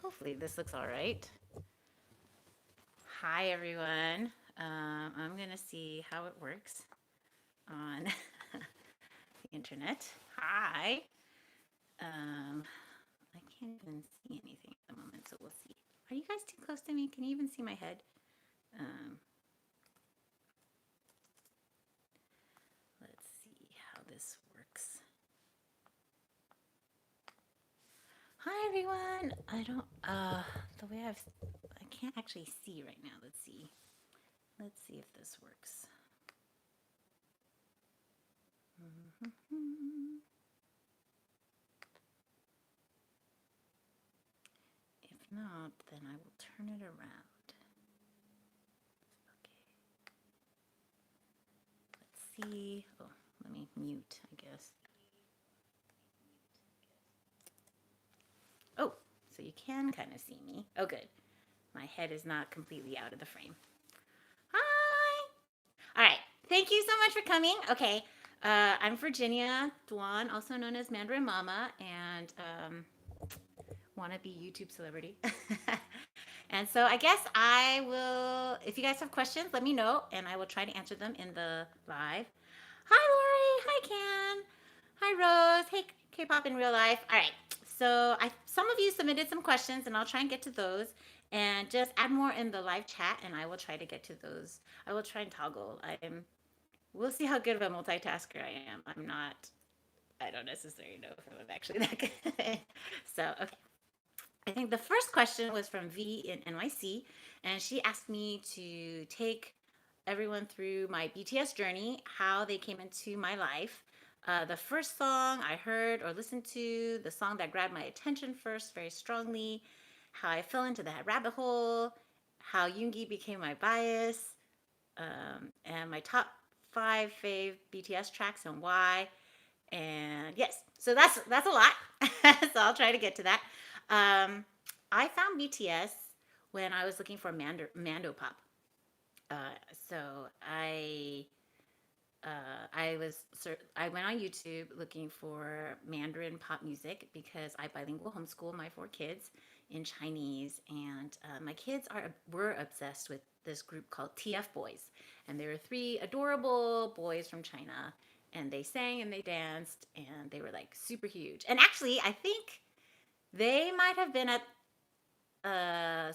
Hopefully this looks all right. Hi, everyone. I'm going to see how it works on the internet. Hi. I can't even see anything at the moment, so we'll see. Are you guys too close to me? Can you even see my head? Um, let's see how this works. Hi, everyone. The way I can't actually see right now. Let's see. Let's see if this works. If not, then I will turn it around. Okay. Let's see. Oh, let me mute, I guess. Oh, so you can kind of see me. Oh, good. My head is not completely out of the frame. Hi. All right. Thank you so much for coming. Okay. I'm Virginia Dwan, also known as Mandarin Mama, and wannabe YouTube celebrity. And so I guess I will, if you guys have questions, let me know, and I will try to answer them in the live. Hi, Lori. Hi, Can. Hi, Rose. Hey, K-pop in real life. All right. So some of you submitted some questions, and I'll try and get to those. And just add more in the live chat, and I will try to get to those. I will try and toggle. We'll see how good of a multitasker I am. I don't necessarily know if I'm actually that good. So, okay. I think the first question was from V in NYC, and she asked me to take everyone through my BTS journey, how they came into my life. The first song I heard or listened to, the song that grabbed my attention first very strongly, how I fell into that rabbit hole, how Yoongi became my bias, and my top 5 fave BTS tracks and why. And yes, so that's a lot. So I'll try to get to that. Um, I found BTS when I was looking for Mando pop. Uh, so I went on YouTube looking for Mandarin pop music because I bilingual homeschool my 4 kids in Chinese, and my kids were obsessed with this group called TF Boys, and there were 3 adorable boys from China, and they sang and they danced, and they were like super huge. And actually, I think they might have been at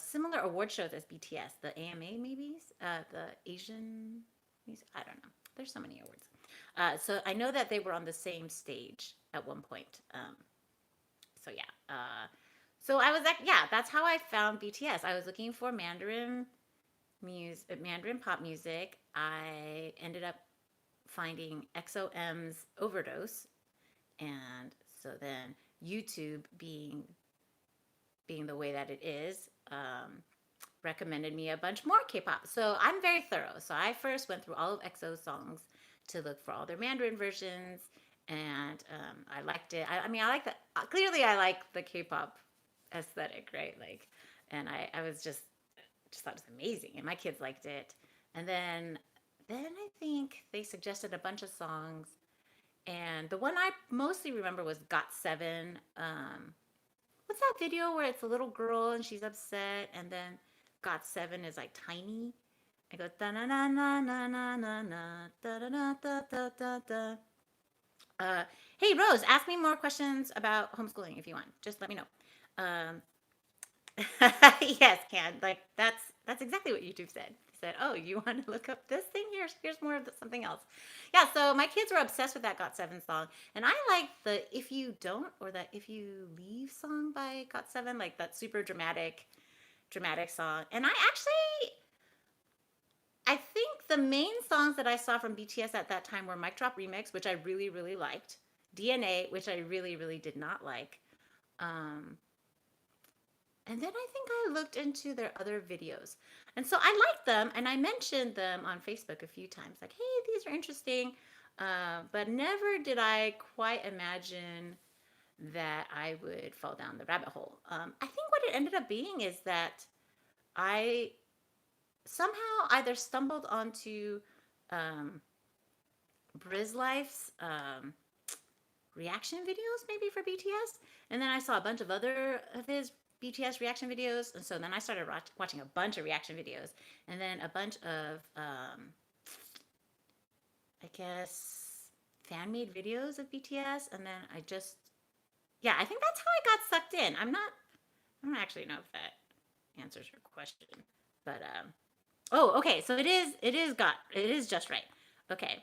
similar award shows as BTS, the AMA maybe, the Asian music. I don't know. There's so many awards. So I know that they were on the same stage at one point. So yeah. So I was like, yeah, that's how I found BTS. I was looking for Mandarin pop music. I ended up finding XOM's Overdose, and so then YouTube being the way that it is, recommended me a bunch more K-pop. So I'm very thorough. So I first went through all of EXO's songs to look for all their Mandarin versions, and I liked it. I mean, I like that. Clearly, I like the K-pop aesthetic, right? Like, and I was just thought it was amazing, and my kids liked it. And then I think they suggested a bunch of songs, and the one I mostly remember was GOT7. What's that video where it's a little girl and she's upset, and then GOT7 is like tiny? I go da na na na na na na na da da da da da da da. Hey Rose, ask me more questions about homeschooling if you want. Just let me know. Um, yes, Can. Like that's exactly what YouTube said. They said, "Oh, you want to look up this thing? Here's more of something else." Yeah. So my kids were obsessed with that GOT7 song, and I like the "If You Don't" or the "If You Leave" song by GOT7, like that super dramatic song. And I think the main songs that I saw from BTS at that time were Mic Drop Remix, which I really liked, DNA, which I really did not like. Um, And then I think I looked into their other videos. And so I liked them, and I mentioned them on Facebook a few times, like, hey, these are interesting. But never did I quite imagine that I would fall down the rabbit hole. I think what it ended up being is that I somehow either stumbled onto um, BrAzn Life's reaction videos maybe for BTS. And then I saw a bunch of other of his BTS reaction videos. And so then I started watching a bunch of reaction videos and then a bunch of, I guess, fan made videos of BTS. And then yeah, I think that's how I got sucked in. I don't actually know if that answers your question, but, oh, okay. So it is just right. Okay.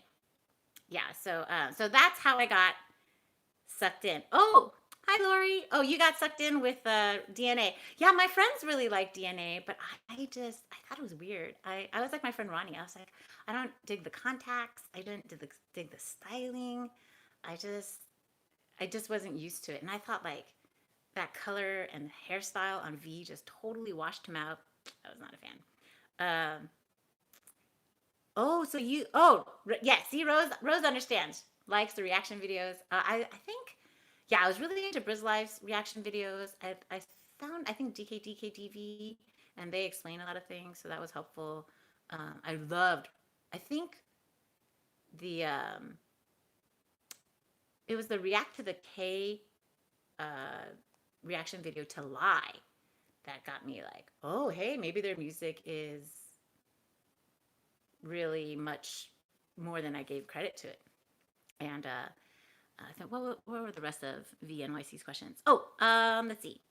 Yeah. So that's how I got sucked in. Oh, hi, Lori. Oh, you got sucked in with DNA. Yeah, my friends really like DNA, but I thought it was weird. I was like my friend Ronnie. I was like, I don't dig the contacts. I didn't dig the styling. I just, I just wasn't used to it. And I thought like that color and hairstyle on V just totally washed him out. I was not a fan. Oh, so yeah, see, Rose understands, likes the reaction videos. I think, yeah, I was really into BrAzn reaction videos. I found, I think DKDKTV, and they explain a lot of things, so that was helpful. I loved, I think the, it was the React to the K uh, reaction video to Lie that got me like, oh, hey, maybe their music is really much more than I gave credit to it. And I think what were the rest of VNYC's questions? Oh, let's see.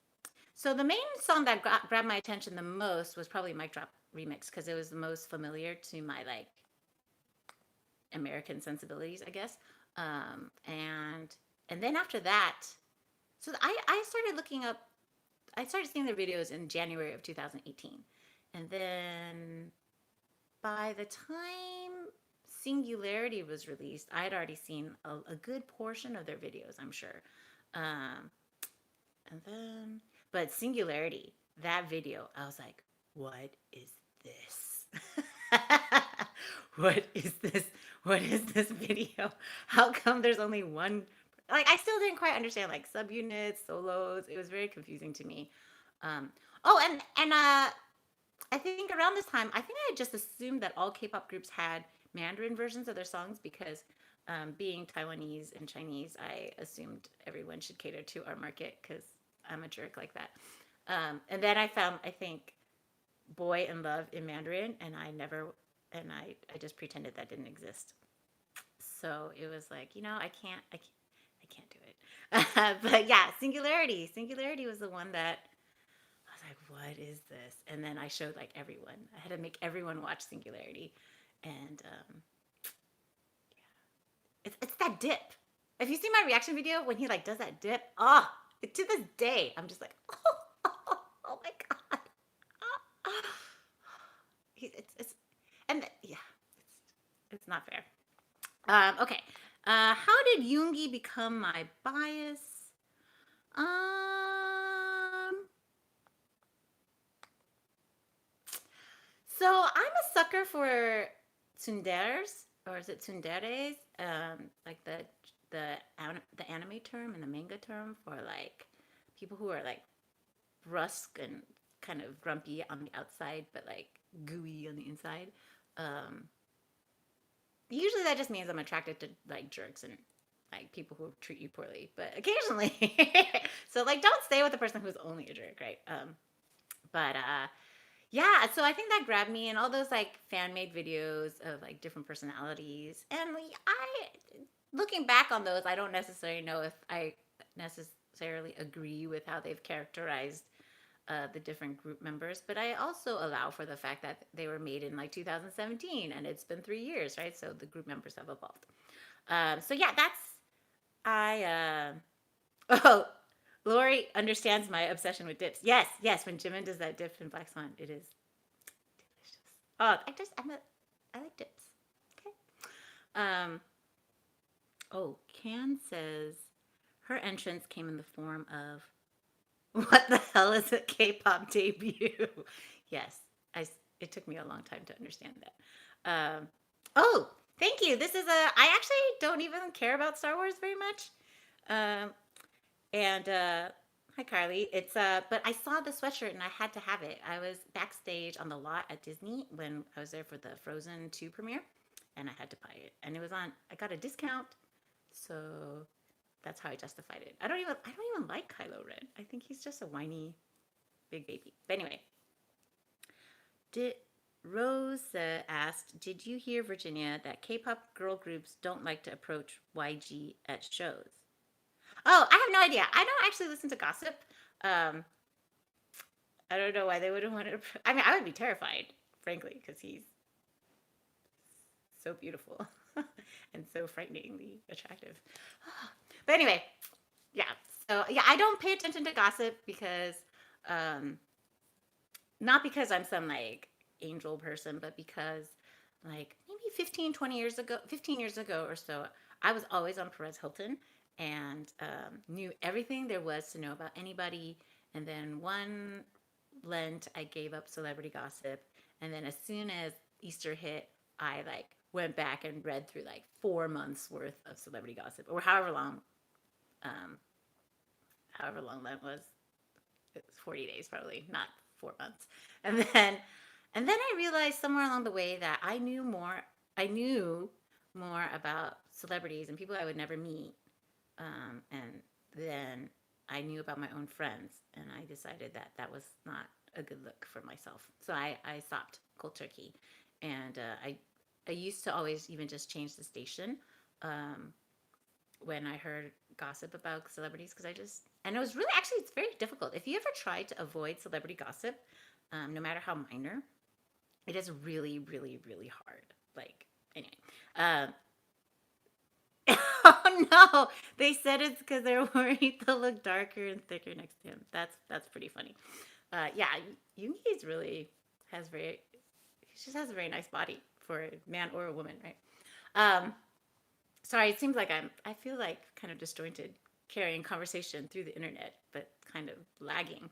So the main song that grabbed my attention the most was probably Mic Drop Remix because it was the most familiar to my like American sensibilities, I guess. And then after that, so I started looking up. I started seeing their videos in January of 2018, and then by the time Singularity was released, I had already seen a good portion of their videos, I'm sure. Um, and then, but Singularity, that video, I was like, what is this? What is this? What is this video? How come there's only one? Like, I still didn't quite understand, like, subunits, solos. It was very confusing to me. Um, oh, and I think around this time, I think I had just assumed that all K-pop groups had Mandarin versions of their songs because being Taiwanese and Chinese, I assumed everyone should cater to our market because I'm a jerk like that. And then I found, I think, Boy in Love in Mandarin, and I just pretended that didn't exist. So it was like, I can't do it. But yeah, Singularity was the one that I was like, what is this? And then I showed like everyone. I had to make everyone watch Singularity. And it's that dip. If you see my reaction video when he like does that dip, to this day, I'm just like, oh my God. It's and yeah, it's not fair. Okay. How did Yoongi become my bias? Um, so I'm a sucker for tsunderes, or is it tsunderes? Like the anime term and the manga term for like people who are like brusque and kind of grumpy on the outside, but like gooey on the inside. Um, Usually that just means I'm attracted to like jerks and like people who treat you poorly, but occasionally. So like, don't stay with the person who's only a jerk, right? But yeah, so I think that grabbed me, and all those like fan made videos of like different personalities. And looking back on those, I don't necessarily know if I necessarily agree with how they've characterized the different group members, but I also allow for the fact that they were made in like 2017 and it's been 3 years, right? So the group members have evolved. So yeah, I, oh, Lori understands my obsession with dips. Yes, yes. When Jimin does that dip in Black Swan, it is delicious. Oh, I like dips. Okay. Um, oh, Can says her entrance came in the form of what the hell is a K-pop debut? Yes, it took me a long time to understand that. Oh, thank you. I actually don't even care about Star Wars very much. Um, and hi Carly. But I saw the sweatshirt and I had to have it. I was backstage on the lot at Disney when I was there for the Frozen 2 premiere, and I had to buy it. And it was on. I got a discount, so That's how I justified it. I don't even like Kylo Ren. I think he's just a whiny big baby. But anyway, did Rose asked, did you hear, Virginia, that K-pop girl groups don't like to approach YG at shows? Oh, I have no idea. I don't actually listen to gossip. Um, I don't know why they wouldn't want to. I mean, I would be terrified, frankly, because he's so beautiful and so frighteningly attractive. But anyway, yeah. So yeah, I don't pay attention to gossip because, um, not because I'm some like angel person, but because like maybe 15 years ago or so, I was always on Perez Hilton and knew everything there was to know about anybody. And then one Lent, I gave up celebrity gossip. And then as soon as Easter hit, I like went back and read through like 4 months worth of celebrity gossip or um, however long Lent was. It was 40 days probably, not 4 months. And then I realized somewhere along the way that I knew more about celebrities and people I would never meet. And then I knew about my own friends, and I decided that that was not a good look for myself. So I stopped cold turkey, and I used to always even just change the station um, when I heard gossip about celebrities because and it was really actually it's very difficult. If you ever try to avoid celebrity gossip, no matter how minor, it is really, really, really hard. Like anyway, um, oh no, they said it's because they're worried they'll look darker and thicker next to him. That's pretty funny. Yeah, Yoongi's really has very he just has a very nice body for a man or a woman, right? Um, Sorry, it seems like I feel like kind of disjointed carrying conversation through the internet, but kind of lagging.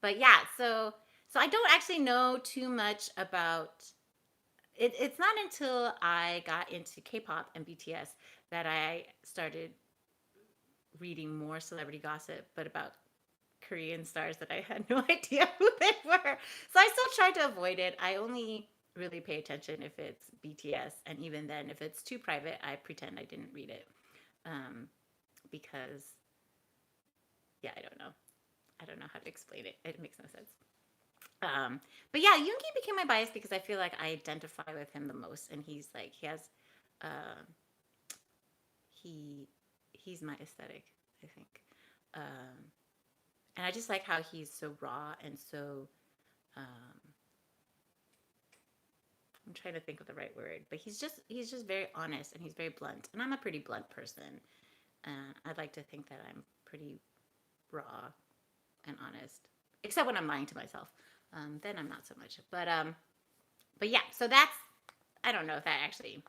But yeah, so I don't actually know too much about it. It's not until I got into K-pop and BTS that I started reading more celebrity gossip, but about Korean stars that I had no idea who they were. So I still tried to avoid it. I only really pay attention if it's BTS, and even then, if it's too private, I pretend I didn't read it um, because, yeah, I don't know. I don't know how to explain it. It makes no sense. Um, but yeah, Yoongi became my bias because I feel like I identify with him the most, and he's like uh, he he's my aesthetic, I think. Um, and I just like how he's so raw and so um, I'm trying to think of the right word, but he's just very honest and he's very blunt. And I'm a pretty blunt person. And I'd like to think that I'm pretty raw and honest, except when I'm lying to myself. Then I'm not so much. But yeah. So that's I don't know if that actually.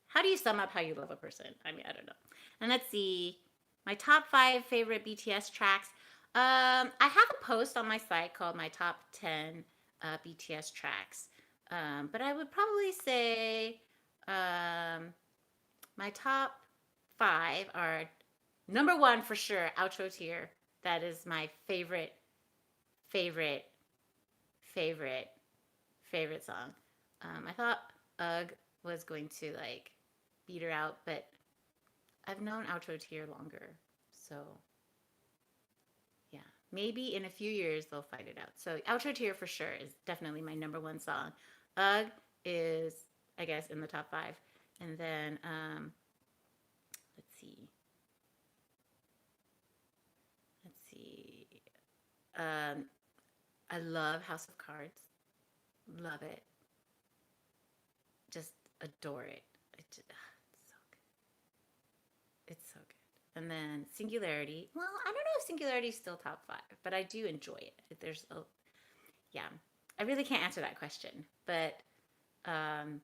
How do you sum up how you love a person? I mean, I don't know. And let's see, my top 5 favorite BTS tracks. I have a post on my site called my top 10 BTS tracks. But I would probably say um, my top 5 are number 1 for sure, Outro Tier. That is my favorite, favorite, favorite, favorite song. I thought Ugh was going to like beat her out, but I've known Outro Tier longer. So yeah, maybe in a few years they'll fight it out. So Outro Tier for sure is definitely my number 1 song. Ugh is, I guess, in the top 5. And then, let's see. Let's see. Um, I love House of Cards. Love it. Just adore it. It's so good. It's so good. And then Singularity. Well, I don't know if Singularity is still top 5, but I do enjoy it. Yeah. I really can't answer that question, but um,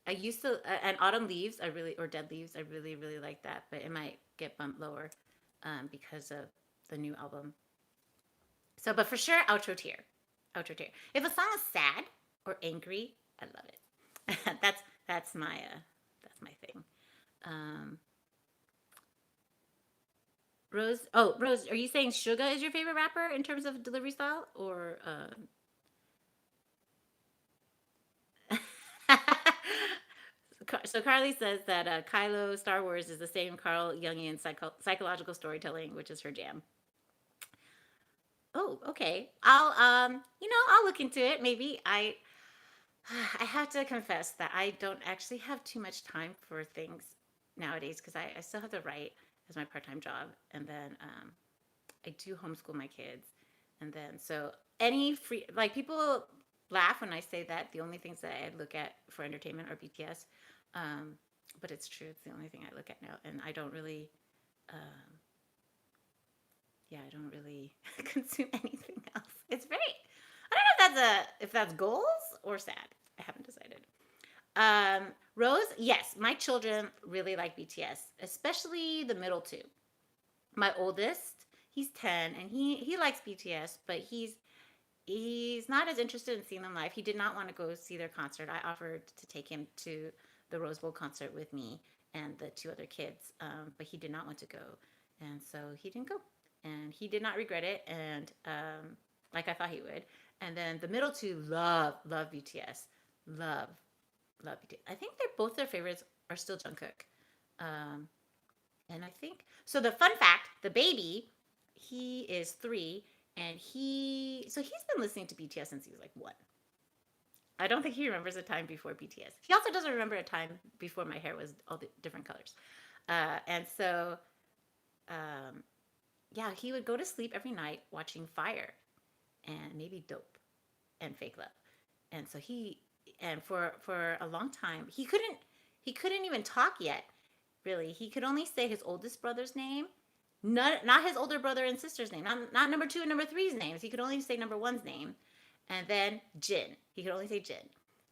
I used to, and Autumn Leaves, or Dead Leaves, I really, really like that, but it might get bumped lower because of the new album. So, but for sure, Outro Tier. Outro Tier. If a song is sad or angry, I love it. That's my thing. Um, Rose, are you saying Suga is your favorite rapper in terms of delivery style, or So Carly says that Kylo Star Wars is the same Carl Jungian psychological storytelling, which is her jam. Oh, okay. I'll look into it. Maybe I have to confess that I don't actually have too much time for things nowadays because I still have to write as my part-time job, and then I do homeschool my kids, and then so any free like people laugh when I say that the only things that I look at for entertainment are BTS, um, but it's true. It's the only thing I look at now, and I don't really, um, yeah, I don't really consume anything else. It's very, I don't know if that's goals or sad. I haven't decided. Rose, yes, my children really like BTS, especially the middle two. My oldest, he's 10 and he likes BTS, but he's not as interested in seeing them live. He did not want to go see their concert. I offered to take him to the Rose Bowl concert with me and the two other kids, but he did not want to go, and so he didn't go, and he did not regret it, and like I thought he would. And then the middle two love BTS, love BTS. I think they're both their favorites are still Jungkook, um, and I think so. The fun fact: the baby, he is 3, and he's been listening to BTS since he was like 1. I don't think he remembers a time before BTS. He also doesn't remember a time before my hair was all the different colors. And so, um, yeah, he would go to sleep every night watching Fire and maybe Dope and Fake Love. And so and for a long time, he couldn't even talk yet. Really, he could only say his oldest brother's name, not his older brother and sister's name, not number 2 and number three's names. He could only say number 1's name, and then Jin. He could only say Jin.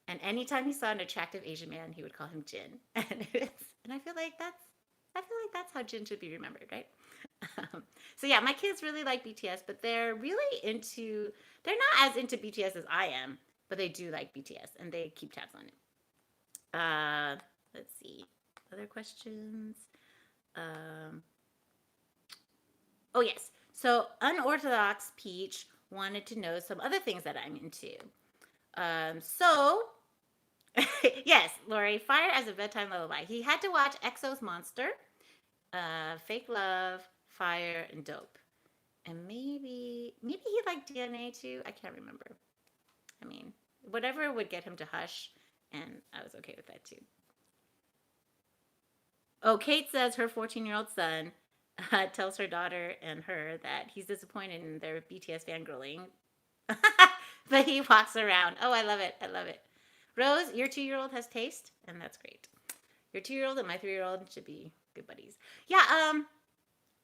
And anytime he saw an attractive Asian man, he would call him Jin. And I feel like that's how Jin should be remembered, right? So yeah, my kids really like BTS, but they're not as into BTS as I am, but they do like BTS and they keep tabs on it. Let's see. Other questions? Um, oh yes. So Unorthodox Peach wanted to know some other things that I'm into. So yes, Lori, Fire as a bedtime lullaby. He had to watch EXO's Monster, Fake Love, Fire, and Dope. And maybe he liked DNA too. I can't remember. I mean, whatever would get him to hush, and I was okay with that too. Oh, Kate says her 14-year-old son tells her daughter and her that he's disappointed in their BTS fangirling, but he walks around. Oh, I love it. I love it. Rose, your 2-year-old has taste, and that's great. Your 2-year-old and my 3-year-old should be good buddies. Yeah.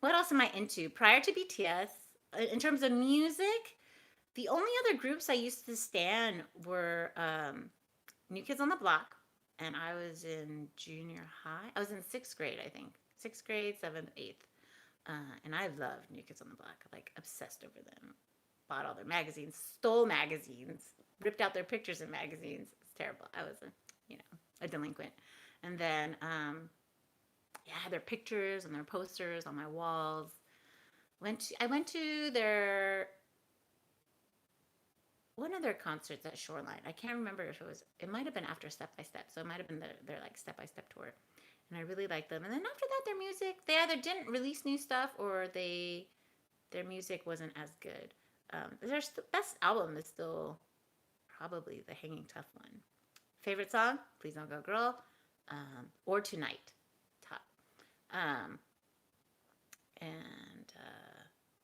What else am I into? Prior to BTS, in terms of music, the only other groups I used to stan were New Kids on the Block, and I was in junior high. I was in 6th grade, I think. 6th grade, 7th, 8th. And I loved New Kids on the Block, like obsessed over them. Bought all their magazines, stole magazines, ripped out their pictures in magazines. It's terrible. I was a delinquent. And then, yeah, their pictures and their posters on my walls. I went to one of their concerts at Shoreline. I can't remember if it might have been after Step by Step. So it might have been their like Step by Step tour. And I really liked them. And then after that, their music, they either didn't release new stuff or their music wasn't as good. Their best album is still probably the Hanging Tough one. Favorite song? Please Don't Go Girl, or Tonight. Top.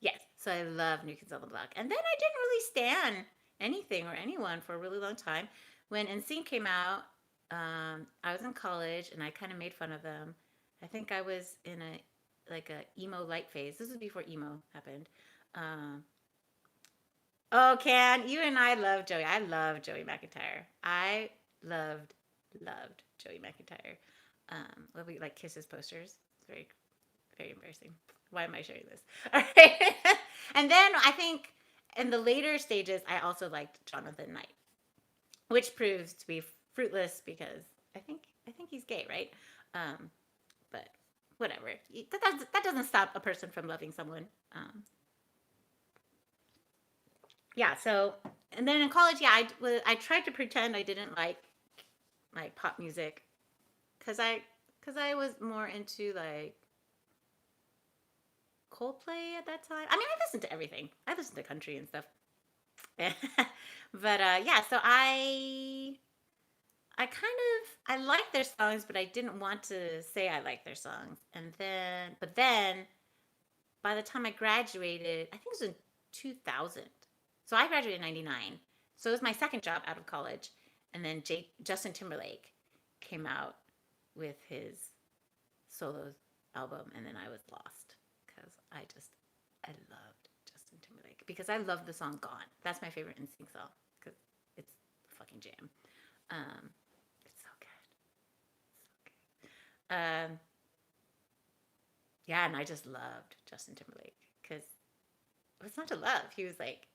Yes, so I love New Kids on the Block. And then I didn't really stan anything or anyone for a really long time. When NSYNC came out, I was in college and I kind of made fun of them. I think I was in a emo light phase. This was before emo happened. Oh, Can, you and I love Joey. I love Joey McIntyre. I loved Joey McIntyre. Well, we like kiss his posters. It's very, very embarrassing. Why am I sharing this? All right. And then I think in the later stages, I also liked Jonathan Knight, which proves to be fruitless because I think he's gay, right? But whatever. That doesn't stop a person from loving someone. Yeah. So, and then in college, yeah, I tried to pretend I didn't like pop music. Cause I was more into like Coldplay at that time. I mean, I listened to everything. I listened to country and stuff. But yeah, so I kind of I like their songs, but I didn't want to say I like their songs. But then by the time I graduated, I think it was in 2000. So I graduated in 99. So it was my second job out of college. And then Justin Timberlake came out with his solo album, and then I was lost because I loved Justin Timberlake because I love the song Gone. That's my favorite NSYNC song because it's a fucking jam. It's so good. So good. Yeah, and I just loved Justin Timberlake because what's not to love? He was like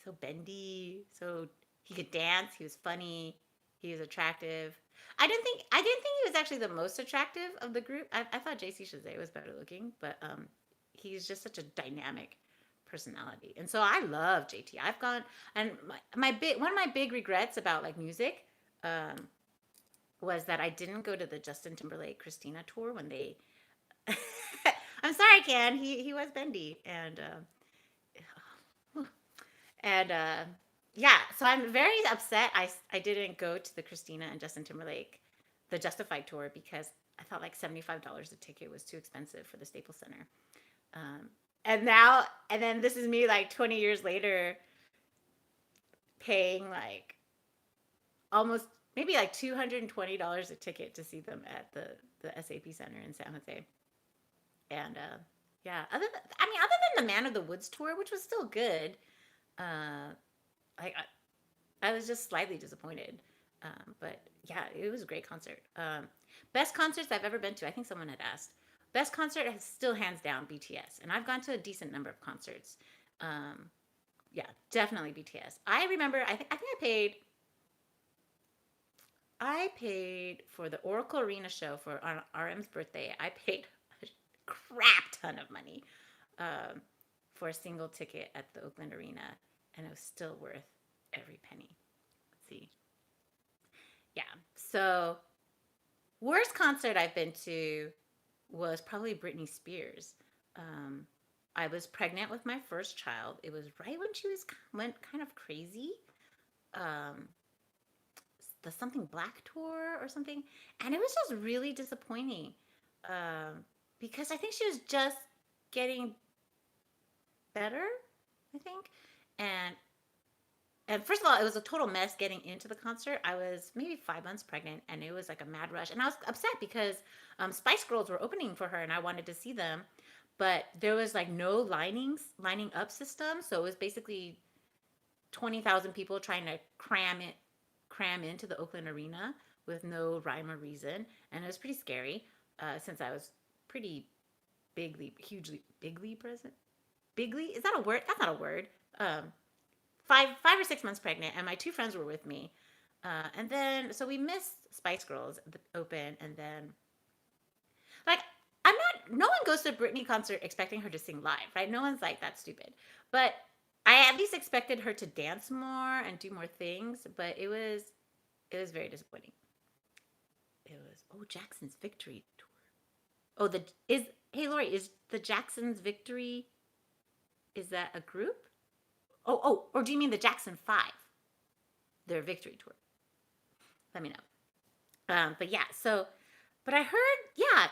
so bendy, so he could dance. He was funny. He was attractive. I didn't think he was actually the most attractive of the group. I thought JC Chasez was better looking, but he's just such a dynamic personality. And so I love JT. I've gone and one of my big regrets about like music was that I didn't go to the Justin Timberlake Christina tour when they I'm sorry, Ken. He was bendy and yeah, so I'm very upset I didn't go to the Christina and Justin Timberlake the Justified tour because I thought like $75 a ticket was too expensive for the Staples Center. And then this is me like 20 years later paying like almost maybe like $220 a ticket to see them at the SAP Center in San Jose. And yeah, other than the Man of the Woods tour, which was still good, I was just slightly disappointed. But yeah, it was a great concert. Best concerts I've ever been to. I think someone had asked. Best concert is still hands down BTS, and I've gone to a decent number of concerts. Yeah, definitely BTS. I remember. I think I paid for the Oracle Arena show for on RM's birthday. I paid a crap ton of money for a single ticket at the Oakland Arena, and it was still worth every penny. Let's see. Yeah. So, worst concert I've been to was probably Britney Spears. I was pregnant with my first child. It was right when she went kind of crazy. Um, the Something Black tour or something, and it was just really disappointing because I think she was just getting better. I think, and and first of all, it was a total mess getting into the concert. I was maybe 5 months pregnant, and it was like a mad rush. And I was upset because Spice Girls were opening for her, and I wanted to see them, but there was like no lining up system. So it was basically 20,000 people trying to cram into the Oakland Arena with no rhyme or reason, and it was pretty scary since I was pretty bigly present. Bigly, is that a word? That's not a word. 5 or 6 months pregnant, and my two friends were with me. And then, so we missed Spice Girls at the open, and then, like, no one goes to a Britney concert expecting her to sing live, right? No one's like, that's stupid. But I at least expected her to dance more and do more things, but it was very disappointing. It was, Jackson's Victory Tour. Hey Lori, is the Jackson's Victory, is that a group? Or do you mean the Jackson 5? Their Victory Tour. Let me know. But yeah, but I heard, yeah.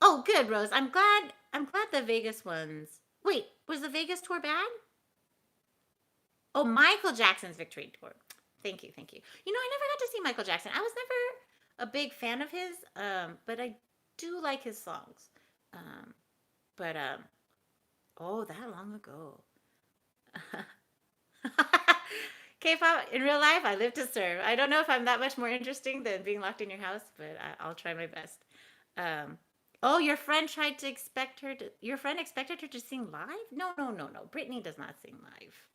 Oh, good, Rose. I'm glad the Vegas ones. Wait, was the Vegas tour bad? Oh, Michael Jackson's Victory Tour. Thank you. You know, I never got to see Michael Jackson. I was never a big fan of his, but I do like his songs. But that long ago. K-pop in real life, I live to serve. I don't know if I'm that much more interesting than being locked in your house, but I'll try my best. Your friend expected her to sing live? No. Britney does not sing live.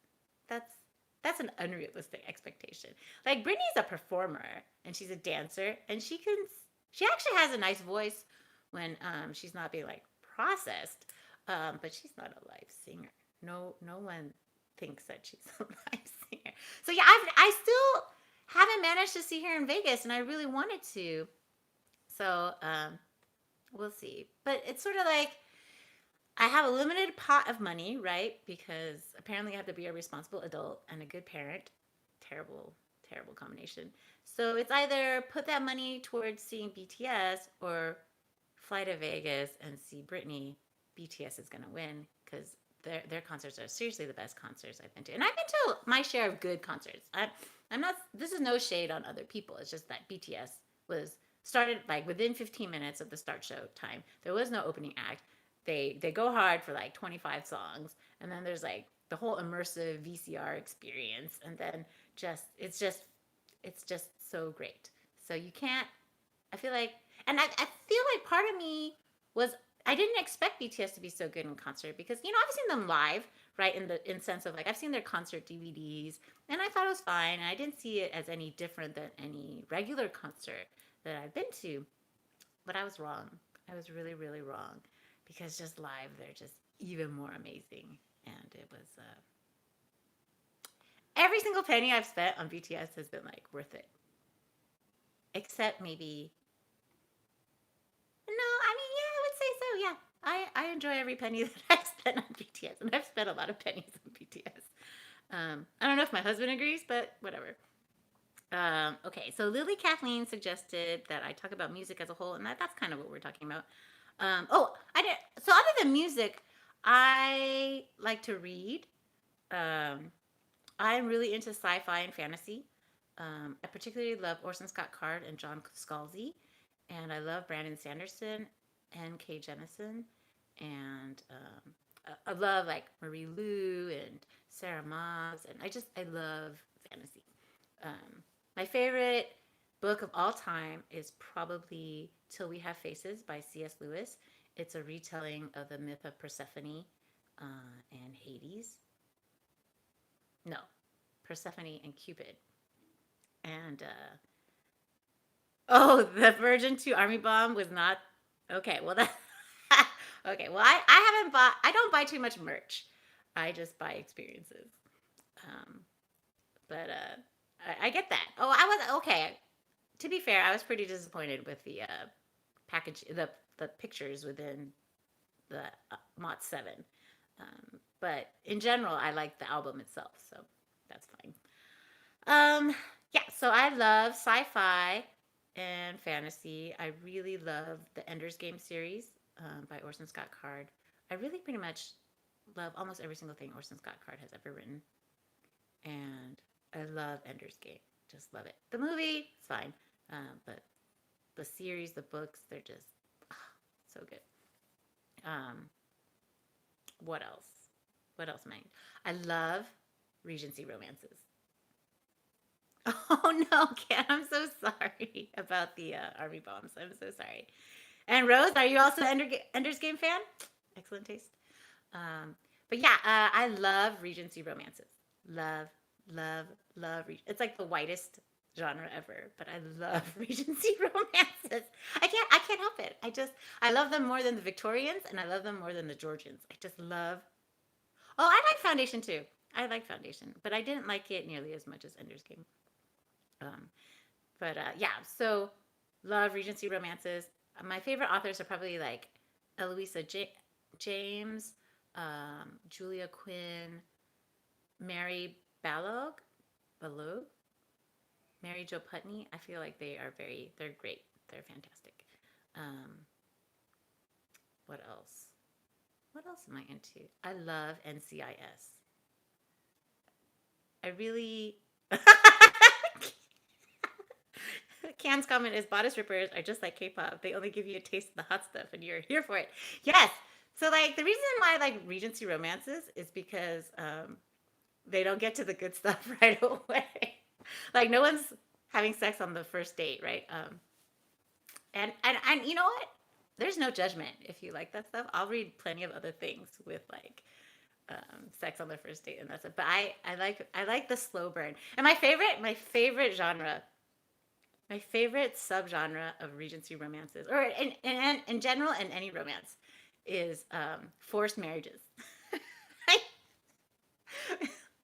That's an unrealistic expectation. Like, Britney's a performer and she's a dancer, and she actually has a nice voice when she's not being like processed. But she's not a live singer. No one thinks that she's a live singer. So yeah, I still haven't managed to see her in Vegas, and I really wanted to. So we'll see. But it's sort of like I have a limited pot of money, right? Because apparently I have to be a responsible adult and a good parent. Terrible, terrible combination. So it's either put that money towards seeing BTS or fly to Vegas and see Britney. BTS is going to win because their concerts are seriously the best concerts I've been to. And I've been to my share of good concerts. I'm not, this is no shade on other people. It's just that BTS was started like within 15 minutes of the start show time. There was no opening act. They go hard for like 25 songs, and then there's like the whole immersive VCR experience, and then it's just so great. So you can't. I feel like, and I feel like part of me was I didn't expect BTS to be so good in concert because I've seen them live, right? In sense of like I've seen their concert DVDs, and I thought it was fine, and I didn't see it as any different than any regular concert that I've been to. But I was wrong. I was really, really wrong because just live, they're just even more amazing. And it was every single penny I've spent on BTS has been like worth it, except maybe no. I mean, yeah, I would say so. Yeah, I enjoy every penny that I've spent on BTS, and I've spent a lot of pennies on BTS. I don't know if my husband agrees, but whatever. Okay, so Lily Kathleen suggested that I talk about music as a whole, and that's kind of what we're talking about. I did. So other than music, I like to read. Um, I'm really into sci-fi and fantasy. I particularly love Orson Scott Card and John Scalzi, and I love Brandon Sanderson and Kay Jemison, and I love like Marie Lu and Sarah Maas, and I love fantasy. Um, my favorite book of all time is probably Till We Have Faces by C.S. Lewis. It's a retelling of the myth of Persephone and Hades. No, Persephone and Cupid. And the Virgin 2 Army Bomb was not okay. Well, that okay. Well, I haven't bought. I don't buy too much merch. I just buy experiences. Um, but I get that. Oh, I was okay. To be fair, I was pretty disappointed with the package, the pictures within the Mott 7. But in general, I like the album itself, so that's fine. Yeah, so I love sci-fi and fantasy. I really love the Ender's Game series by Orson Scott Card. I really pretty much love almost every single thing Orson Scott Card has ever written, and I love Ender's Game. Just love it. The movie, it's fine, but the series, the books, they're just so good. Um, what else? What else, man? I love Regency romances. Oh no, Ken, I'm so sorry about the army bombs. I'm so sorry. And Rose, are you also an Ender's Game fan? Excellent taste. Um, but yeah, I love Regency romances. Love, love, love. It's like the whitest genre ever, but I love Regency romances. I can't help it. I love them more than the Victorians, and I love them more than the Georgians. I just love. Oh, I like Foundation too. I like Foundation, but I didn't like it nearly as much as Ender's Game. Um, but yeah, so love Regency romances. My favorite authors are probably like Eloisa James, Julia Quinn, Mary Balog, Mary Jo Putney. I feel like they're great. They're fantastic. Um, what else? What else am I into? I love NCIS. I really. Cam's comment is bodice rippers are just like K-pop. They only give you a taste of the hot stuff and you're here for it. Yes. So like the reason why I like Regency romances is because they don't get to the good stuff right away. Like no one's having sex on the first date, right? And you know what? There's no judgment if you like that stuff. I'll read plenty of other things with like sex on the first date and that's it. But I like the slow burn. And my favorite genre, my favorite subgenre of Regency romances, or in general, in any romance, is forced marriages. I,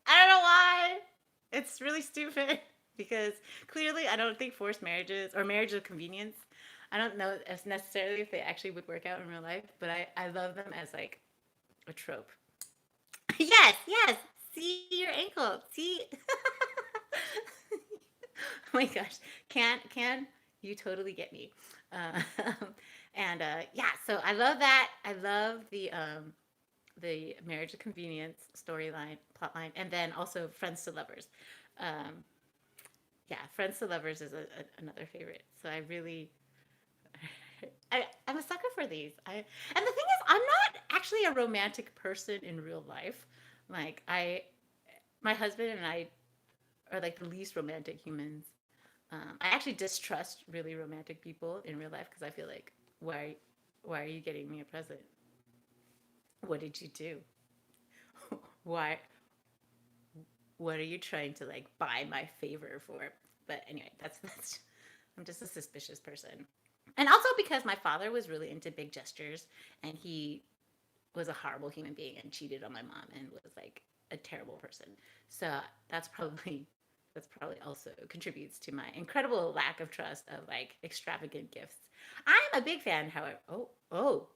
I don't know why. It's really stupid because clearly I don't think forced marriages or marriage of convenience. I don't know if necessarily if they actually would work out in real life, but I love them as like a trope. Yes, yes. See your ankle. See. Oh my gosh. Can you totally get me? Uh, and yeah, so I love that. I love the marriage of convenience storyline, plotline, and then also friends to lovers. Um, yeah, friends to lovers is another favorite. So I really, I'm a sucker for these. And the thing is, I'm not actually a romantic person in real life. Like my husband and I are like the least romantic humans. I actually distrust really romantic people in real life because I feel like, why are you getting me a present? What did you do? Why, what are you trying to like buy my favor for? But anyway, that's I'm just a suspicious person. And also because my father was really into big gestures and he was a horrible human being and cheated on my mom and was like a terrible person. So that's probably also contributes to my incredible lack of trust of like extravagant gifts. I'm a big fan, however. Oh,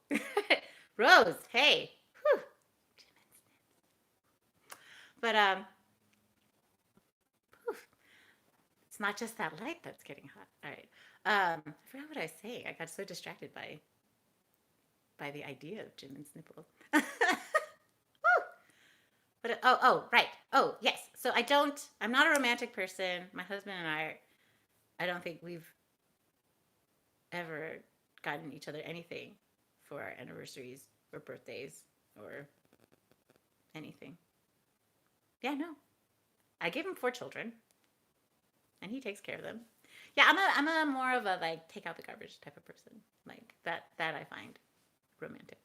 Rose, hey. Whew. But it's not just that light that's getting hot. All right. I forgot what I was saying. I got so distracted by the idea of Jimin's nipple. But right. Oh, yes. So I'm not a romantic person. My husband and I don't think we've ever gotten each other anything for our anniversaries or birthdays or anything. Yeah, no. I gave him 4 children and he takes care of them. Yeah, I'm a more of a like take out the garbage type of person. Like that I find romantic.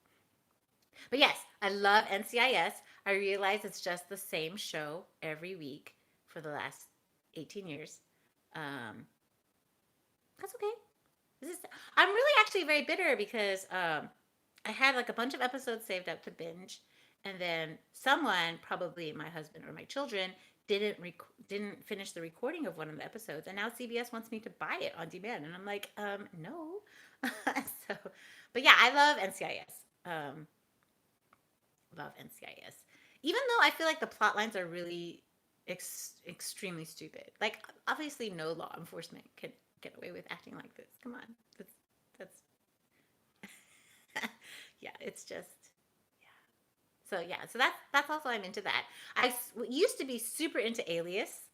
But yes, I love NCIS. I realize it's just the same show every week for the last 18 years. Um, that's okay. This is I'm really actually very bitter because I had like a bunch of episodes saved up to binge, and then someone, probably my husband or my children, didn't finish the recording of one of the episodes, and now CBS wants me to buy it on demand, and I'm like, no. So, but yeah, I love NCIS. Love NCIS. Even though I feel like the plot lines are really extremely stupid. Like obviously no law enforcement can get away with acting like this. Come on. That's yeah, it's just so that's also I'm into that. Used to be super into Alias.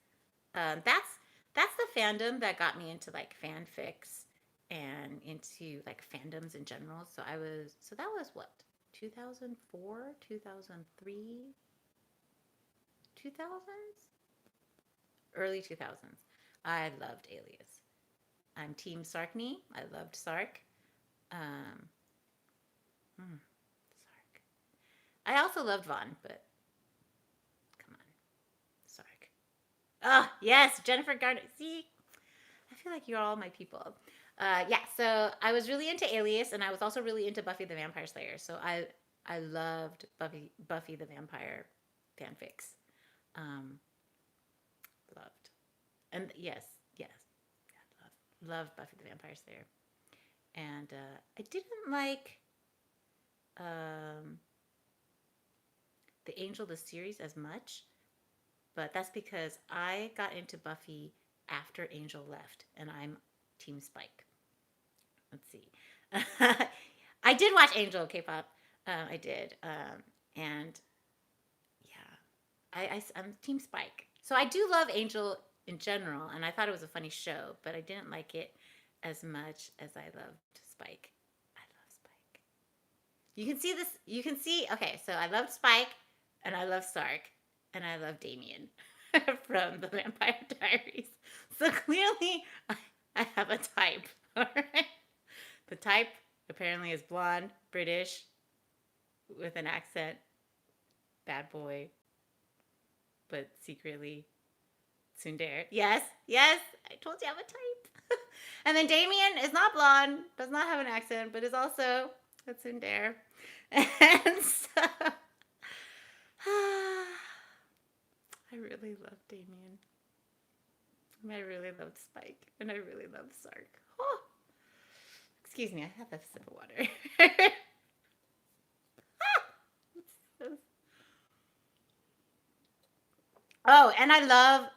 That's the fandom that got me into like fanfics and into like fandoms in general. So that was what 2004, 2003, 2000s, early 2000s. I loved Alias. I'm Team Sarkney. I loved Sark. Um, Sark. I also loved Vaughn, but come on, Sark. Oh yes, Jennifer Garner. See, I feel like you're all my people. Yeah, so I was really into Alias, and I was also really into Buffy the Vampire Slayer. So I loved Buffy the Vampire fanfics. Um, loved, and yes, love Buffy the Vampire Slayer. And I didn't like um, the Angel the series as much, but that's because I got into Buffy after Angel left, and I'm Team Spike. Let's see. I did watch Angel K-pop. I did, and yeah, I'm Team Spike. So I do love Angel in general, and I thought it was a funny show, but I didn't like it as much as I loved Spike. I love Spike. You can see this. You can see. Okay, so I loved Spike, and I love Sark, and I love Damien from the Vampire Diaries. So clearly, I have a type. All right. The type apparently is blonde, British, with an accent, bad boy, but secretly tsundere. Yes, I told you I have a type. And then Damien is not blonde, does not have an accent, but is also a tsundere. And so I really love Damien. And I really loved Spike. And I really loved Sark. Oh. Excuse me, I have a sip of water. Oh, and I love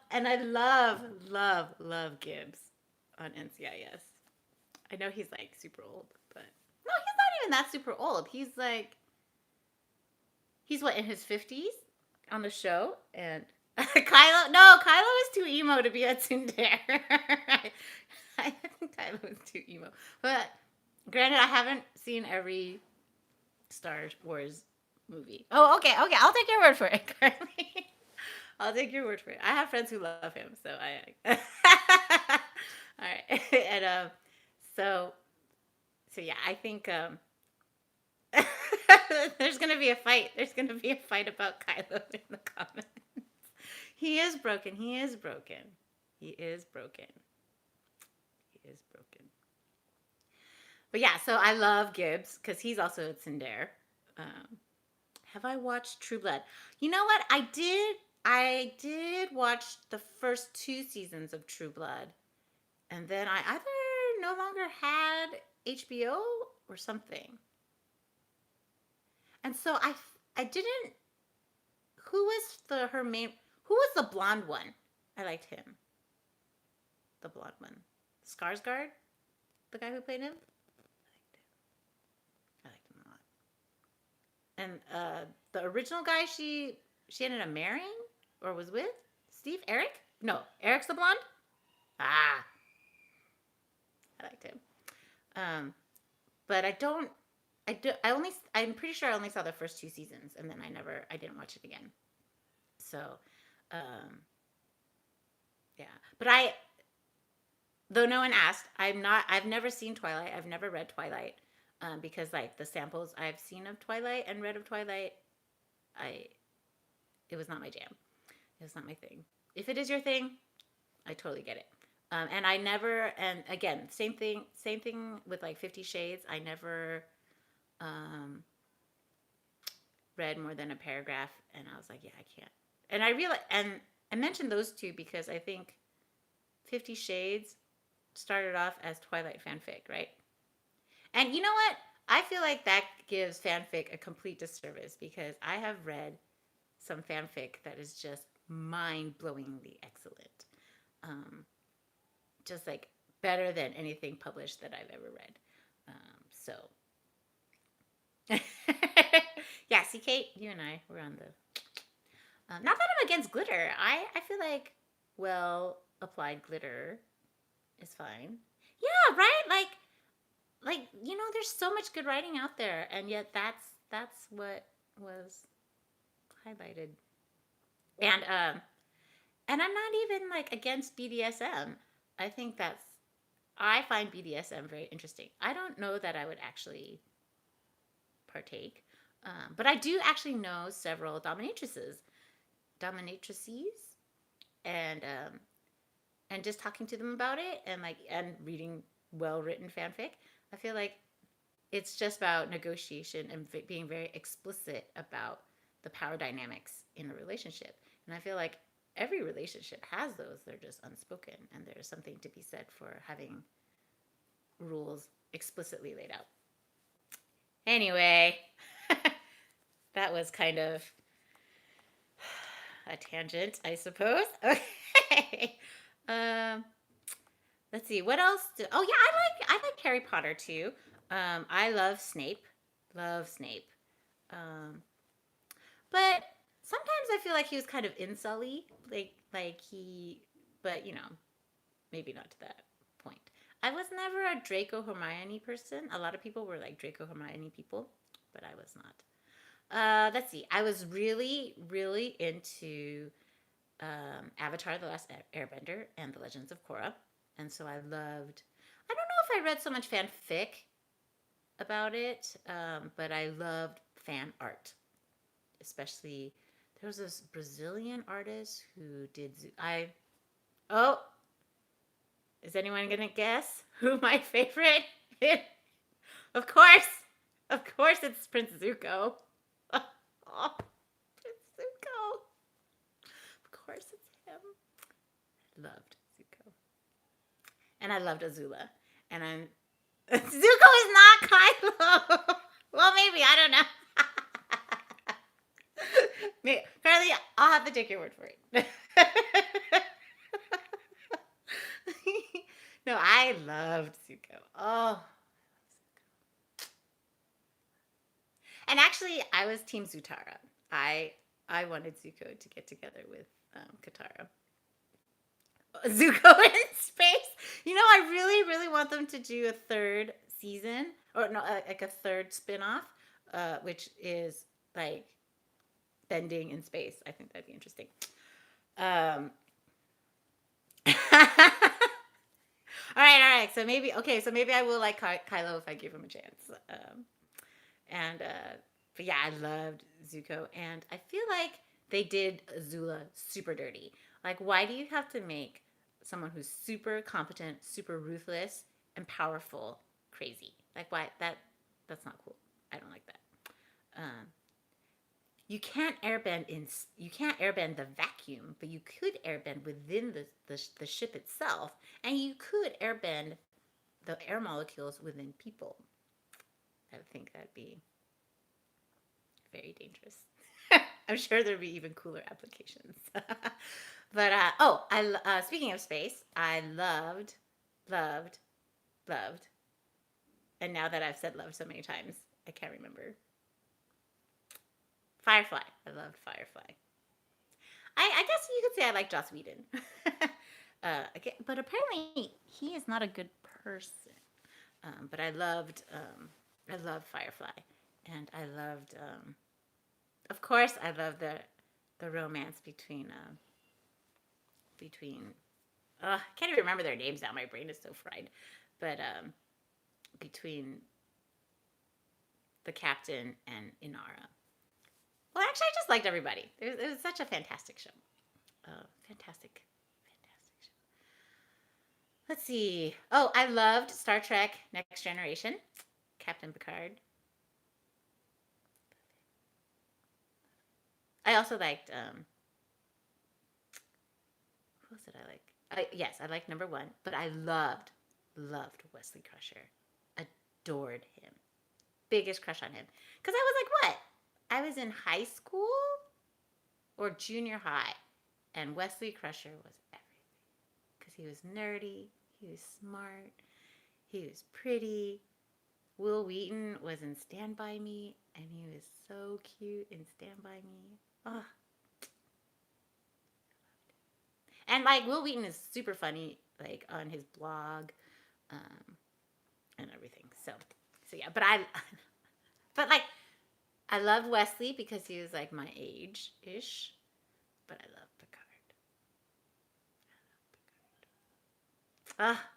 Gibbs on NCIS. I know he's like super old, but no, he's not even that super old. He's what, in his 50s on the show, and Kylo is too emo to be a tsundere. I think Kylo is too emo. But granted, I haven't seen every Star Wars movie. Oh, okay, I'll take your word for it, Carly. I'll take your word for it. I have friends who love him, so I. All right, and so yeah, I think there's gonna be a fight. There's gonna be a fight about Kylo in the comments. He is broken. He is broken. He is broken. He is broken. But yeah, so I love Gibbs because he's also a tsundere. Have I watched True Blood? You know what? I did watch the first 2 seasons of True Blood, and then I either no longer had HBO or something. And so I didn't. Who was her main? Who was the blonde one? I liked him. The blonde one, Skarsgård, the guy who played him. I liked him a lot. And the original guy she ended up marrying or was with, Steve, Eric? No, Eric's the blonde. Ah, I liked him. But I'm pretty sure I only saw the first 2 seasons, and then I didn't watch it again. So, yeah. But though no one asked, I've never seen Twilight. I've never read Twilight, because like the samples I've seen of Twilight and read of Twilight, it was not my jam. It was not my thing. If it is your thing, I totally get it. And again, same thing with like 50 Shades. I never read more than a paragraph, and I was like, yeah, I can't. And I realized, and I mentioned those 2 because I think 50 Shades started off as Twilight fanfic, right? And you know what? I feel like that gives fanfic a complete disservice because I have read some fanfic that is just mind-blowingly excellent. Just like better than anything published that I've ever read. So yeah, see, Kate, you and I were on the. Not that I'm against glitter. I feel like well applied glitter is fine. Yeah, right. Like there's so much good writing out there, and yet that's what was highlighted. And I'm not even like against BDSM. I find BDSM very interesting. I don't know that I would actually partake, but I do actually know several dominatrices, and just talking to them about it, and reading well-written fanfic. I feel like it's just about negotiation and being very explicit about the power dynamics in a relationship. And I feel like every relationship has those. They're just unspoken, and there's something to be said for having rules explicitly laid out. Anyway, that was kind of a tangent, I suppose. Okay. Let's see. What else? Oh yeah, I like Harry Potter too. I love Snape. Love Snape. But sometimes I feel like he was kind of insully, but maybe not to that point. I was never a Draco Hermione person. A lot of people were like Draco Hermione people, but I was not. Let's see. I was really, really into Avatar: The Last Airbender and The Legends of Korra, and so I don't know if I read so much fanfic about it, but I loved fan art, especially. There was this Brazilian artist who did. Is anyone gonna guess who my favorite is? Of course, it's Prince Zuko. Oh, Prince Zuko. Of course, it's him. I loved Zuko, and I loved Azula, and Zuko is not Kylo. Well, maybe. I don't know. Apparently, I'll have to take your word for it. No, I loved Zuko. Oh. And actually, I was Team Zutara. I wanted Zuko to get together with Katara. Zuko in space. You know, I really, really want them to do a third season, or no, like a third spin-off, which is like bending in space. I think that'd be interesting. All right. So maybe I will like Kylo if I give him a chance. But yeah, I loved Zuko, and I feel like they did Azula super dirty. Like, why do you have to make someone who's super competent, super ruthless, and powerful crazy? Like, why that's not cool. I don't like that. You can't airbend the vacuum, but you could airbend within the ship itself, and you could airbend the air molecules within people. I think that'd be very dangerous. I'm sure there'd be even cooler applications. But speaking of space, I loved, and now that I've said love so many times, I can't remember. Firefly. I loved Firefly. I guess you could say I like Joss Whedon. But apparently he is not a good person. But I loved Firefly, and I loved, of course, I loved the romance between I can't even remember their names now. My brain is so fried. But between the captain and Inara. Well, actually, I just liked everybody. It was such a fantastic show. Fantastic show. Let's see. Oh, I loved Star Trek Next Generation. Captain Picard. I also liked, who else did I like? Yes, I liked number 1, but I loved Wesley Crusher. Adored him. Biggest crush on him. Because I was like, what? I was in high school or junior high, and Wesley Crusher was everything. Because he was nerdy, he was smart, he was pretty. Will Wheaton was in Stand By Me, and he was so cute in Stand By Me. Oh. And like Will Wheaton is super funny, like on his blog, and everything. So yeah. But I loved Wesley because he was like my age-ish. But I love Picard. Ah.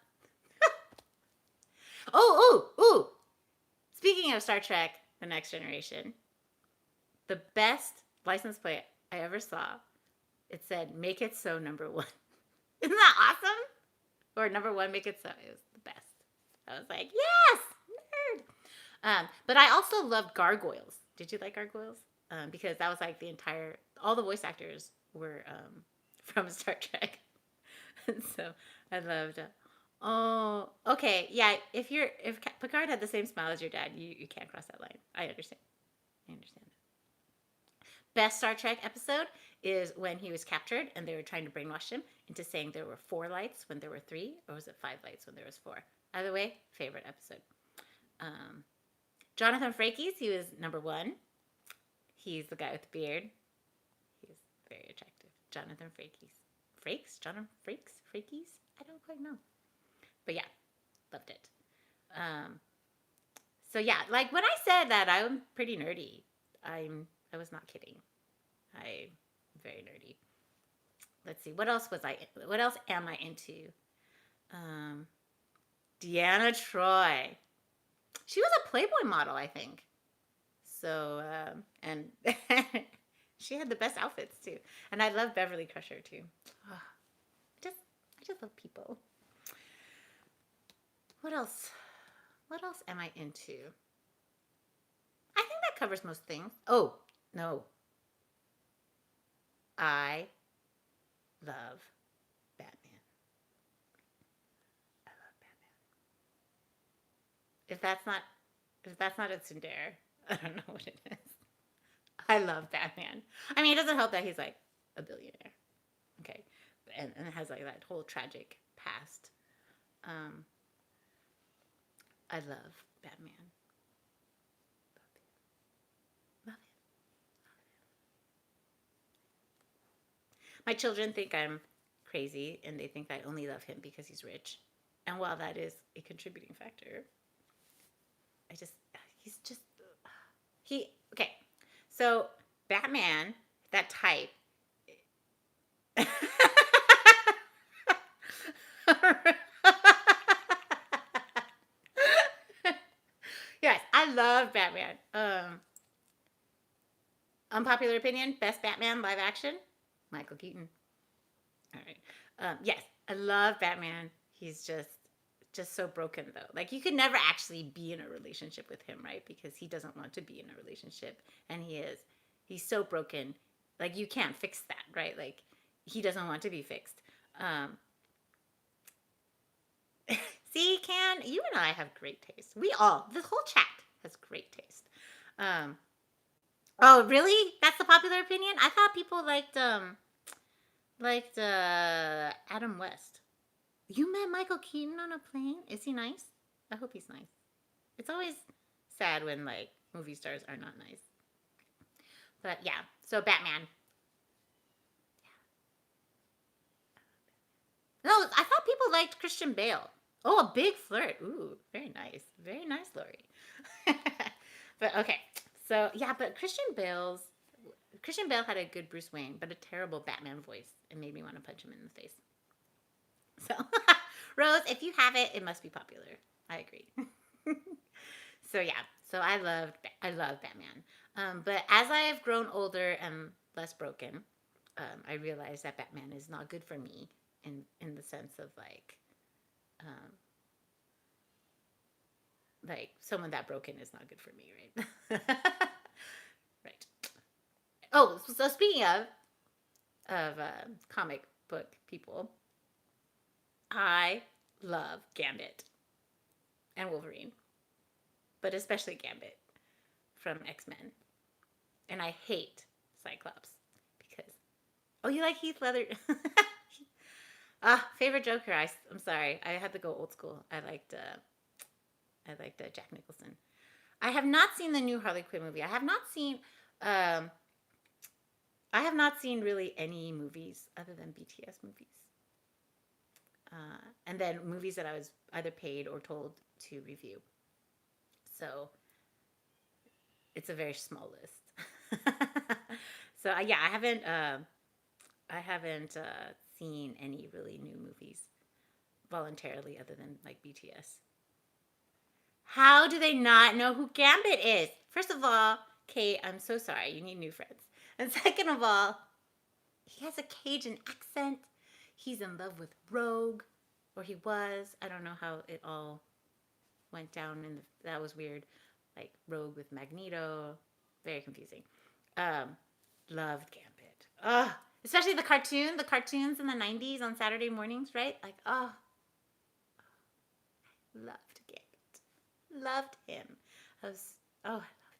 Oh. Speaking of Star Trek, The Next Generation, the best license plate I ever saw, it said, "Make it so, number 1." Isn't that awesome? Or number 1, make it so. It was the best. I was like, yes, nerd. But I also loved Gargoyles. Did you like Gargoyles? Because that was like all the voice actors were from Star Trek. And so I loved oh, okay. Yeah, if Picard had the same smile as your dad, you can't cross that line. I understand. Best Star Trek episode is when he was captured and they were trying to brainwash him into saying there were 4 lights when there were 3, or was it 5 lights when there was 4? Either way, favorite episode. Jonathan Frakes, he was number 1. He's the guy with the beard. He's very attractive. Jonathan Frakes? Jonathan Frakes? I don't quite know. But yeah, loved it. So yeah, like when I said that I'm pretty nerdy, I was not kidding. I'm very nerdy. Let's see, what else am I into? Deanna Troi. She was a Playboy model, I think. So, and she had the best outfits too. And I love Beverly Crusher too. Oh, I just love people. What else am I into? I think that covers most things. Oh, no. I love Batman. If that's not a tsundere, I don't know what it is. I love Batman. I mean, it doesn't help that he's like a billionaire. Okay. And it has like that whole tragic past. Um, I love Batman. Love him. My children think I'm crazy and they think I only love him because he's rich. And while that is a contributing factor, he's just, okay. So, Batman, that type. Yes, I love Batman. Unpopular opinion, best Batman live action, Michael Keaton. All right. Yes, I love Batman. He's just so broken though. Like you could never actually be in a relationship with him, right? Because he doesn't want to be in a relationship, and he's so broken. Like you can't fix that, right? Like he doesn't want to be fixed. See, Can, you and I have great taste. The whole chat has great taste. Oh, really? That's the popular opinion? I thought people liked Adam West. You met Michael Keaton on a plane? Is he nice? I hope he's nice. It's always sad when like movie stars are not nice. But yeah, so Batman. No, I thought people liked Christian Bale. Oh, a big flirt. Ooh, very nice. Very nice, Lori. But okay. So yeah, but Christian Bale had a good Bruce Wayne, but a terrible Batman voice. It made me want to punch him in the face. So, Rose, if you have it, it must be popular. I agree. So yeah, so I love Batman. But as I have grown older and less broken, I realized that Batman is not good for me in the sense of like someone that broken is not good for me, right? Right. Oh, so speaking of comic book people, I love Gambit and Wolverine, but especially Gambit from X-Men. And I hate Cyclops because, oh, you like Heath Ledger? Favorite Joker. I'm sorry, I had to go old school. I liked Jack Nicholson. I have not seen the new Harley Quinn movie. I have not seen really any movies other than BTS movies. And then movies that I was either paid or told to review. So it's a very small list. So yeah, I haven't seen any really new movies voluntarily other than like BTS. How do they not know who Gambit is? First of all, Kate, I'm so sorry. You need new friends. And second of all, he has a Cajun accent. He's in love with Rogue, or he was. I don't know how it all went down, and that was weird. Like Rogue with Magneto, very confusing. Loved Gambit. Especially the cartoons in the 90s on Saturday mornings, right? Like, loved Gambit. Loved him. I loved him so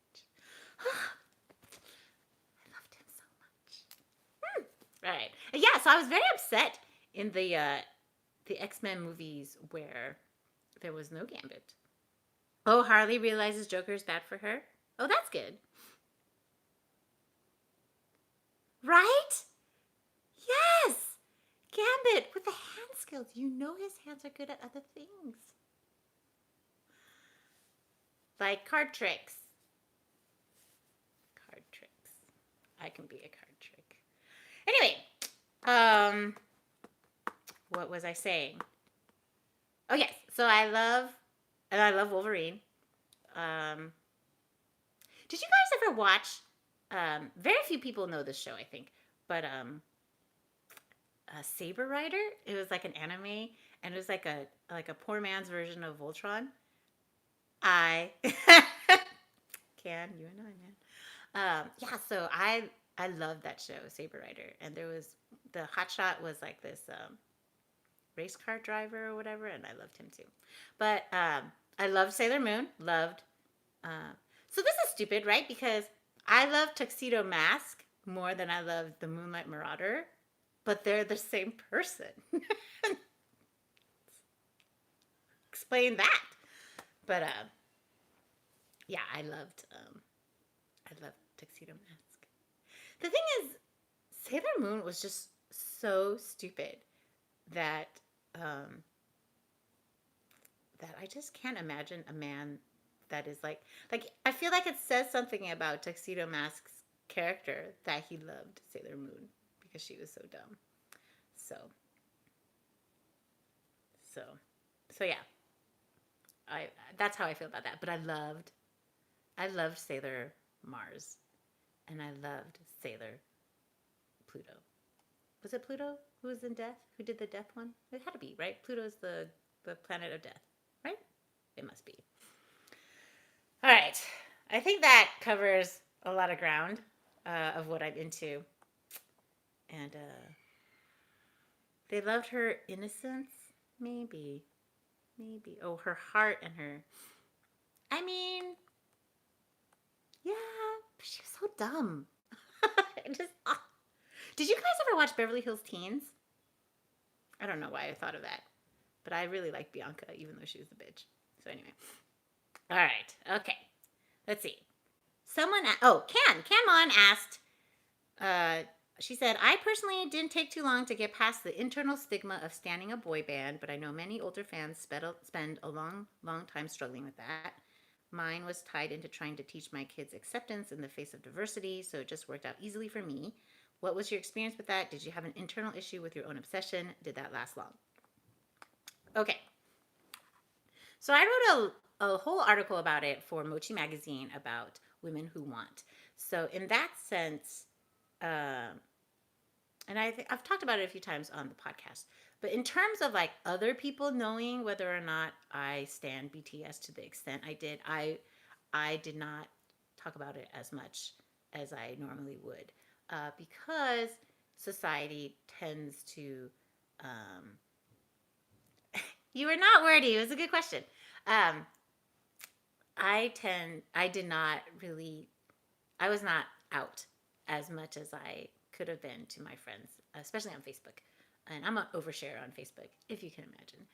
much. I loved him so much. Right. Yeah, so I was very upset in the X-Men movies where there was no Gambit. Oh, Harley realizes Joker's bad for her. Oh, that's good. Right? Yes! Gambit with the hand skills. You know his hands are good at other things. Like card tricks. Card tricks. I can be a card trick. Anyway, what was I saying? Oh yes, so I love Wolverine. Did you guys ever watch? Very few people know this show, I think, but Saber Rider. It was like an anime, and it was like a poor man's version of Voltron. I can you and I, man. Yeah, so I loved that show, Saber Rider, and there was the hotshot was like this race car driver or whatever, and I loved him too. But I loved Sailor Moon. Loved. So this is stupid, right? Because I love Tuxedo Mask more than I love the Moonlight Marauder, but they're the same person. Explain that. But yeah, I loved Tuxedo Mask. The thing is, Sailor Moon was just so stupid that that I just can't imagine a man that is like I feel like it says something about Tuxedo Mask's character that he loved Sailor Moon because she was so dumb. So so so yeah. I That's how I feel about that. But I loved Sailor Mars and I loved Sailor Pluto. Was it Pluto who was in Death? Who did the Death one? It had to be, right? Pluto's the planet of death, right? It must be. All right. I think that covers a lot of ground of what I'm into. And they loved her innocence, maybe. Maybe. Oh, her heart and her. I mean, yeah, but she was so dumb. Just. Did you guys ever watch Beverly Hills Teens? I don't know why I thought of that, but I really like Bianca, even though she was a bitch. So anyway. All right. Okay. Let's see. Canmon asked, she said, I personally didn't take too long to get past the internal stigma of standing a boy band, but I know many older fans spend a long time struggling with that. Mine was tied into trying to teach my kids acceptance in the face of diversity, so it just worked out easily for me. What was your experience with that? Did you have an internal issue with your own obsession? Did that last long? Okay. So I wrote a whole article about it for Mochi Magazine about women who want. So in that sense, and I've talked about it a few times on the podcast, but in terms of like other people knowing whether or not I stan BTS to the extent I did, I did not talk about it as much as I normally would because society tends to. You were not wordy. It was a good question. I was not out as much as I could have been to my friends, especially on Facebook. And I'm an overshare on Facebook, if you can imagine.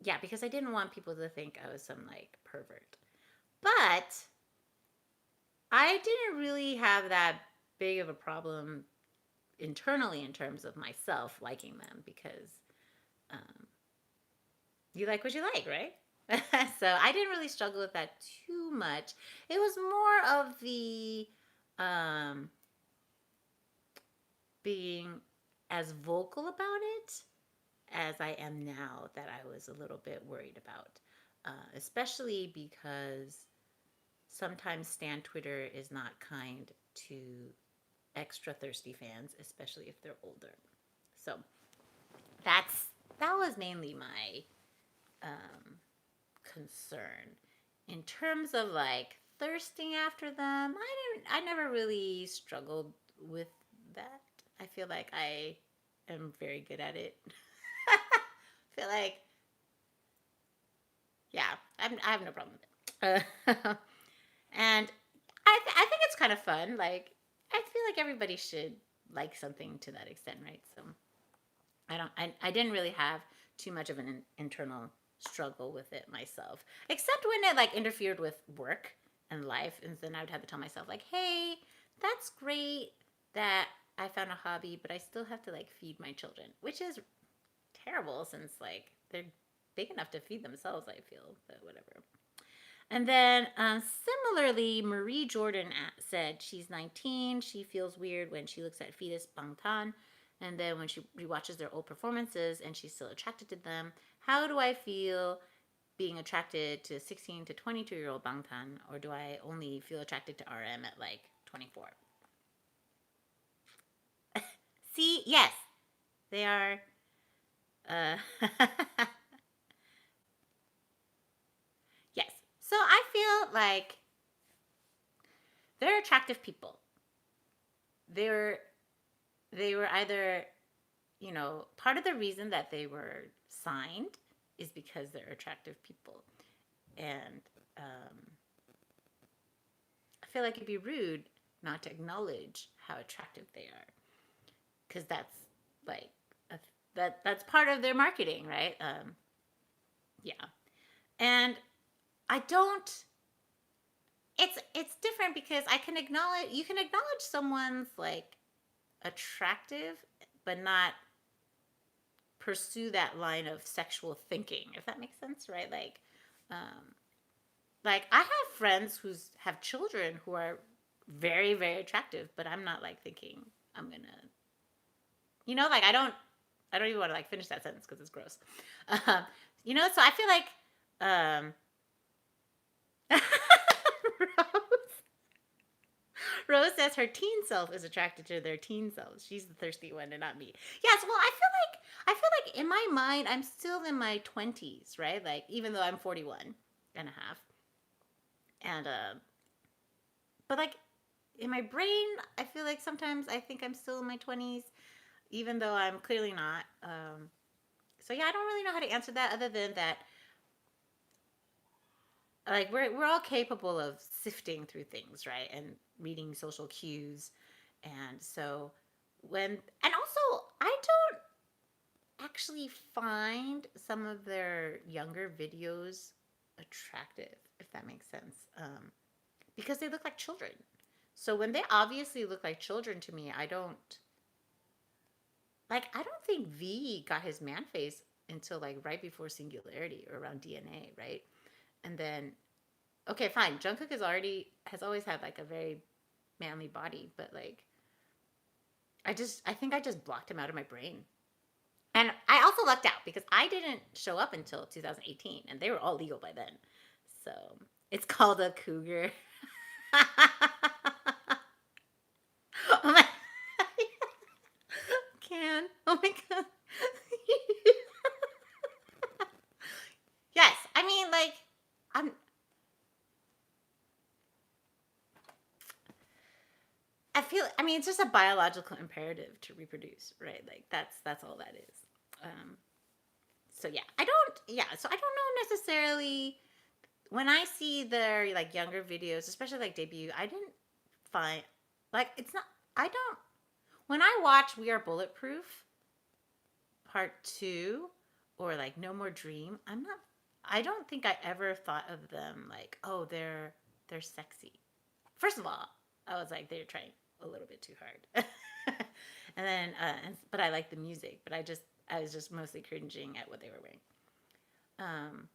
Yeah, because I didn't want people to think I was some like pervert. But I didn't really have that big of a problem internally in terms of myself liking them because you like what you like, right? So I didn't really struggle with that too much. It was more of the being as vocal about it as I am now that I was a little bit worried about, especially because sometimes Stan Twitter is not kind to extra thirsty fans, especially if they're older. So that was mainly my concern. In terms of like thirsting after them, I never really struggled with that. I feel like I am very good at it. I feel like, yeah, I have no problem with it. And I think it's kind of fun. Like, I feel like everybody should like something to that extent, right? So I didn't really have too much of an internal struggle with it myself, except when it like interfered with work and life, and then I would have to tell myself like, hey, that's great that I found a hobby, but I still have to like feed my children, which is terrible since like they're big enough to feed themselves, I feel, but whatever. And then similarly, Marie Jordan said she's 19. She feels weird when she looks at fetus Bangtan. And then when she rewatches their old performances and she's still attracted to them. How do I feel being attracted to 16 to 22-year-old Bangtan? Or do I only feel attracted to RM at like 24? See, yes, they are. Yes. So I feel like they're attractive people. They were either, part of the reason that they were signed is because they're attractive people. And I feel like it'd be rude not to acknowledge how attractive they are, because that's like that's part of their marketing, right? Yeah, and I don't. It's different because you can acknowledge someone's like attractive, but not pursue that line of sexual thinking, if that makes sense, right? Um, like I have friends who have children who are very, very attractive, but I'm not like thinking I'm gonna, like I don't even want to like finish that sentence because it's gross. Um, so I feel like, Rose, Rose says her teen self is attracted to their teen selves. She's the thirsty one and not me. Yes, well, I feel like in my mind I'm still in my 20s, right? Like even though I'm 41 and a half. And but like in my brain, I feel like sometimes I think I'm still in my 20s even though I'm clearly not. So yeah, I don't really know how to answer that other than that like we're all capable of sifting through things, right? And reading social cues. And so and also I don't actually find some of their younger videos attractive, if that makes sense. Because they look like children. So when they obviously look like children to me, I don't think V got his man face until like right before Singularity or around DNA, right? And then okay, fine. Jungkook has always had like a very manly body, but like I think I just blocked him out of my brain. And I also lucked out because I didn't show up until 2018 and they were all legal by then. So it's called a cougar. Oh my can. Oh my god. Yes, I mean like I'm I mean it's just a biological imperative to reproduce, right? Like that's all that is. So yeah, so I don't know necessarily when I see their like younger videos, especially like debut, I didn't find like it's not I don't when I watch We Are Bulletproof part 2 or like No More Dream, I don't think I ever thought of them like, oh, they're sexy. First of all, I was like they're trying a little bit too hard. And then but I like the music, but I was just mostly cringing at what they were wearing. Um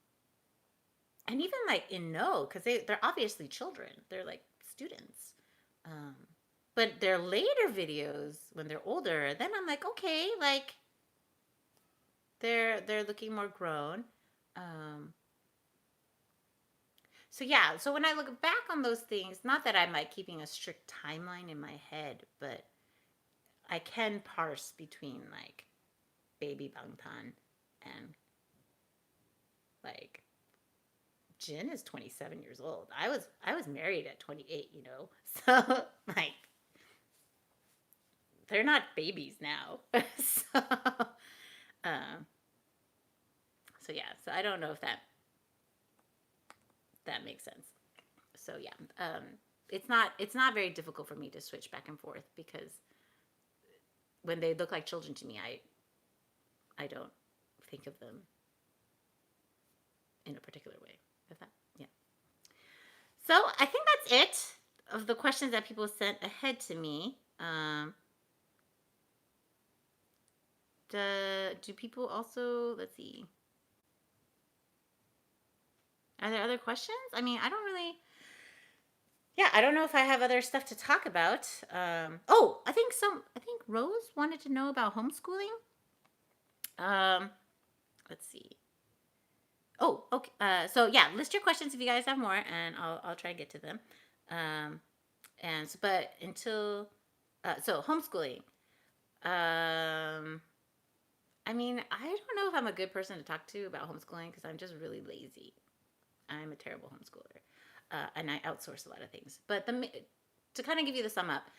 and even like in No, because they're obviously children. They're like students. Um, but their later videos, when they're older, then I'm like, okay, like they're looking more grown. Um, so yeah, so when I look back on those things, not that I'm like keeping a strict timeline in my head, but I can parse between like baby Bangtan and like Jin is 27 years old. I was married at 28, you know. So like they're not babies now. So um so yeah, so I don't know if that makes sense. So yeah, it's not very difficult for me to switch back and forth because when they look like children to me, I don't think of them in a particular way. If that yeah. So I think that's it of the questions that people sent ahead to me. Do people also, let's see, are there other questions? I mean, I don't really, yeah, I don't know if I have other stuff to talk about. I think Rose wanted to know about homeschooling. Um, let's see. Oh, okay. So yeah, list your questions if you guys have more, and I'll try to get to them. Um, but until, so homeschooling. I mean, I don't know if I'm a good person to talk to about homeschooling because I'm just really lazy. I'm a terrible homeschooler, and I outsource a lot of things. But to kind of give you the sum up,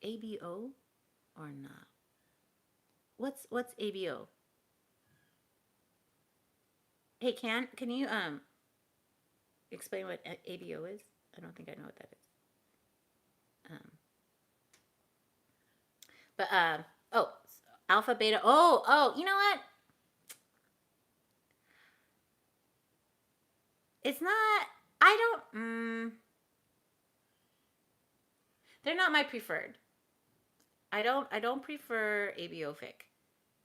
ABO or not? What's ABO? Hey, can you explain what ABO is? I don't think I know what that is. Um, but oh, alpha, beta. Oh, you know what? It's not. I don't. They're not my preferred. I don't prefer ABO fic.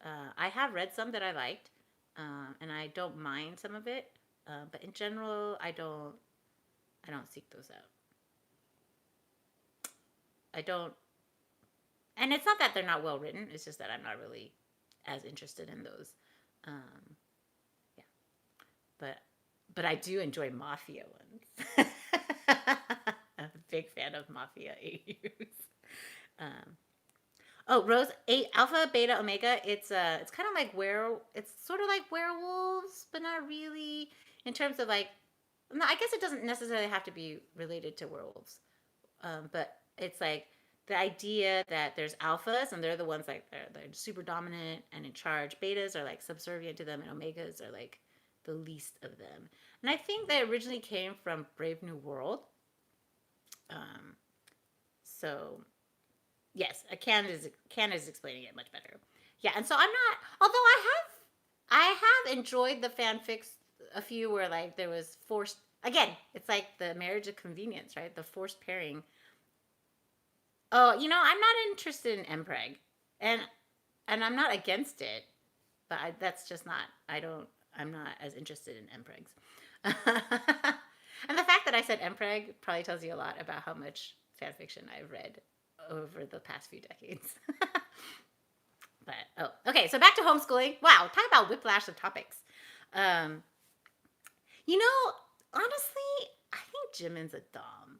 I have read some that I liked, and I don't mind some of it. But in general, I don't seek those out. I don't, and it's not that they're not well written. It's just that I'm not really as interested in those. Um, yeah, but I do enjoy mafia ones. I'm a big fan of mafia AUs. Um, oh, Rose, eight alpha, beta, omega. It's kind of like it's sort of like werewolves, but not really in terms of like. No, I guess it doesn't necessarily have to be related to werewolves. But it's like the idea that there's alphas and they're the ones like they're super dominant and in charge. Betas are like subservient to them, and omegas are like the least of them. And I think that originally came from Brave New World. Um, so yes, Can is explaining it much better. Yeah, and so I'm not. Although I have enjoyed the fanfics a few where like there was forced. Again, it's like the marriage of convenience, right? The forced pairing. Oh, I'm not interested in MPreg, and I'm not against it, but that's just not. I don't. I'm not as interested in MPregs. And the fact that I said MPreg probably tells you a lot about how much fan fiction I've read over the past few decades. But okay. So back to homeschooling. Wow, talk about whiplash of topics. Um, you know, honestly, I think Jimin's a dom.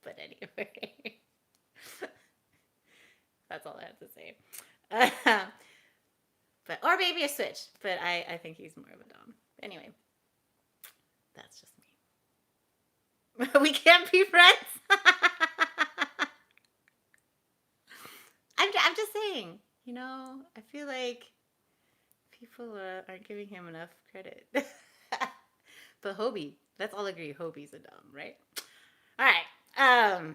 But anyway, that's all I have to say. But or maybe a switch. But I think he's more of a dom. Anyway, that's just me. We can't be friends. I'm just saying. I feel like people aren't giving him enough credit. But Hobie, let's all agree Hobie's a dom, right? All right. I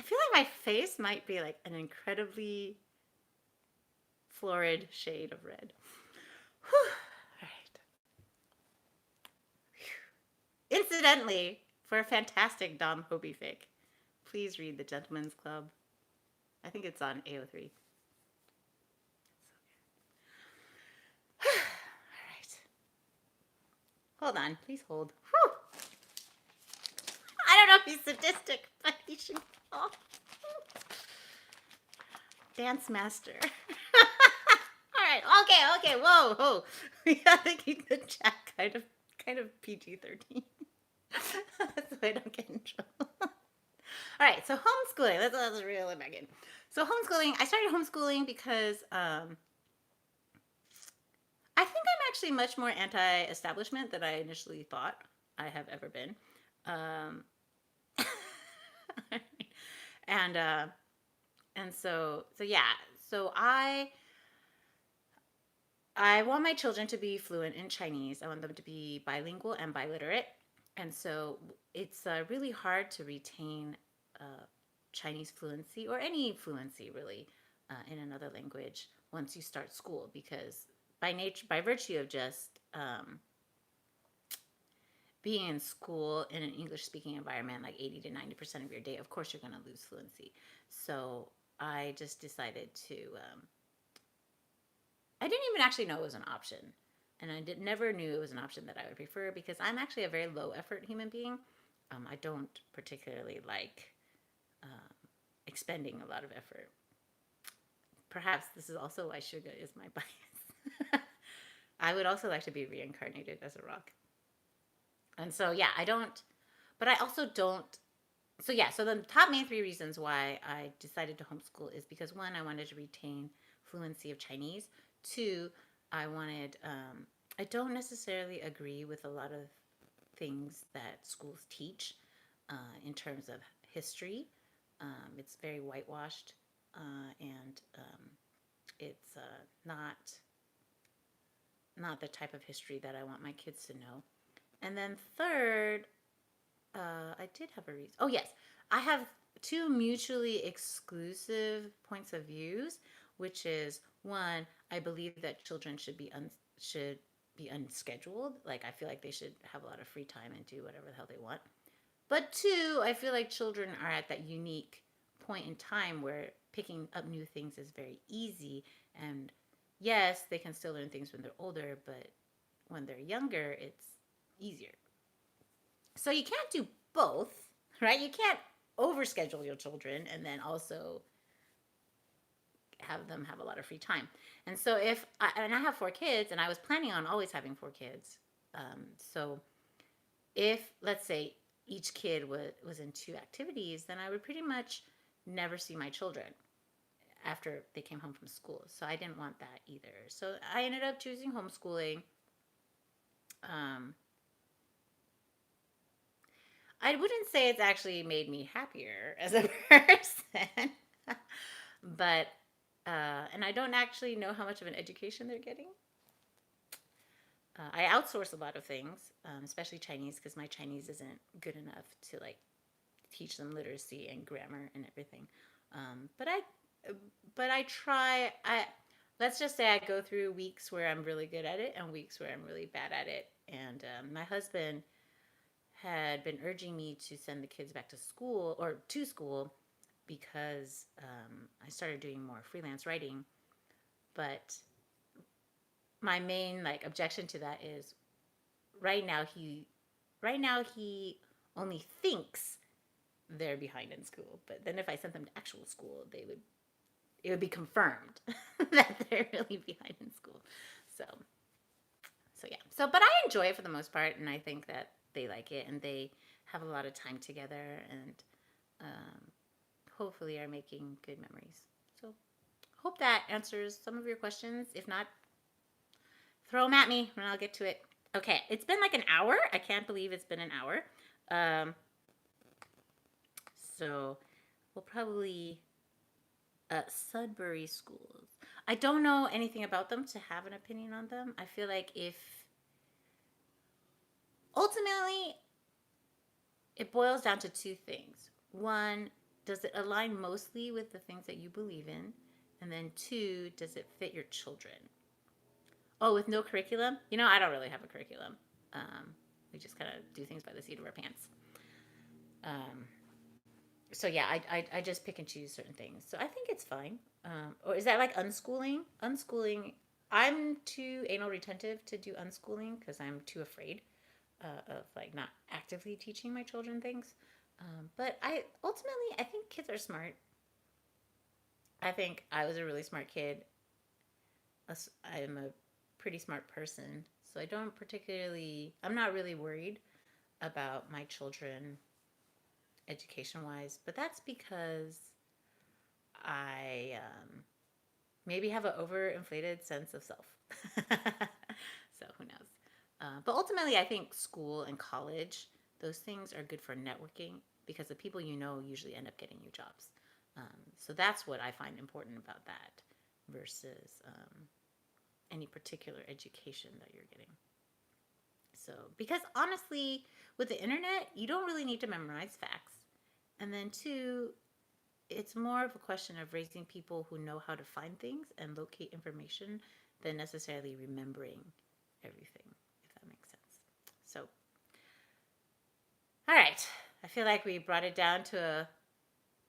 feel like my face might be like an incredibly florid shade of red. Whew. All right. Incidentally, for a fantastic Dom Hobie fic, please read The Gentleman's Club. I think it's on AO3. All right. Hold on. Please hold. Whew. I don't know if he's sadistic, but he should call. Dance master. All right. Okay. Whoa. We gotta keep the chat kind of PG-13. So I don't get in trouble. All right. So homeschooling. Let's reel it back in. So homeschooling. I started homeschooling because I think I'm actually much more anti-establishment than I initially thought I have ever been. Um, and so yeah. So I want my children to be fluent in Chinese. I want them to be bilingual and biliterate. And so it's really hard to retain Chinese fluency or any fluency really in another language once you start school, because by virtue of just being in school in an English speaking environment, like 80 to 90% of your day, of course you're going to lose fluency. So I just decided to I didn't even actually know it was an option. And never knew it was an option that I would prefer, because I'm actually a very low effort human being. I don't particularly like expending a lot of effort. Perhaps this is also why sugar is my bias. I would also like to be reincarnated as a rock. And so, yeah, I don't, but I also don't. So, yeah, so the top main three reasons why I decided to homeschool is because one, I wanted to retain fluency of Chinese. Two, I don't necessarily agree with a lot of things that schools teach in terms of history. It's very whitewashed, and it's not the type of history that I want my kids to know. And then third, I did have a reason. Oh yes, I have two mutually exclusive points of views, which is one, I believe that children should be unscheduled. Like I feel like they should have a lot of free time and do whatever the hell they want. But two, I feel like children are at that unique point in time where picking up new things is very easy. And yes, they can still learn things when they're older, but when they're younger, it's easier. So you can't do both, right? You can't overschedule your children and then also have them have a lot of free time. And so and I have 4 kids, and I was planning on always having 4 kids. So if, let's say, each kid was in 2 activities, then I would pretty much never see my children after they came home from school. So I didn't want that either. So I ended up choosing homeschooling. I wouldn't say it's actually made me happier as a person, but and I don't actually know how much of an education they're getting. I outsource a lot of things, especially Chinese, because my Chinese isn't good enough to like teach them literacy and grammar and everything. But I try. Let's just say I go through weeks where I'm really good at it and weeks where I'm really bad at it. And my husband had been urging me to send the kids back to school because I started doing more freelance writing. But my main like objection to that is right now he only thinks they're behind in school. But then if I sent them to actual school, it would be confirmed that they're really behind in school. So yeah. But I enjoy it for the most part, and I think that they like it, and they have a lot of time together, and hopefully are making good memories. So hope that answers some of your questions. If not, throw them at me and I'll get to it. Okay, it's been like an hour. I can't believe it's been an hour. So we'll probably Sudbury schools. I don't know anything about them to have an opinion on them. I feel like ultimately it boils down to 2 things. One, does it align mostly with the things that you believe in? And then 2, does it fit your children? Oh, with no curriculum? I don't really have a curriculum. We just kind of do things by the seat of our pants. So yeah, I just pick and choose certain things. So I think it's fine. Or is that like unschooling? Unschooling, I'm too anal retentive to do unschooling because I'm too afraid of like not actively teaching my children things. But I think kids are smart. I think I was a really smart kid. I'm a pretty smart person, so I'm not really worried about my children education-wise, but that's because I maybe have an overinflated sense of self. So who knows? But ultimately, I think school and college, those things are good for networking because the people you know usually end up getting you jobs. So that's what I find important about that versus any particular education that you're getting. So, because honestly, with the internet, you don't really need to memorize facts. And then 2, it's more of a question of raising people who know how to find things and locate information than necessarily remembering everything, if that makes sense. So, all right. I feel like we brought it down to a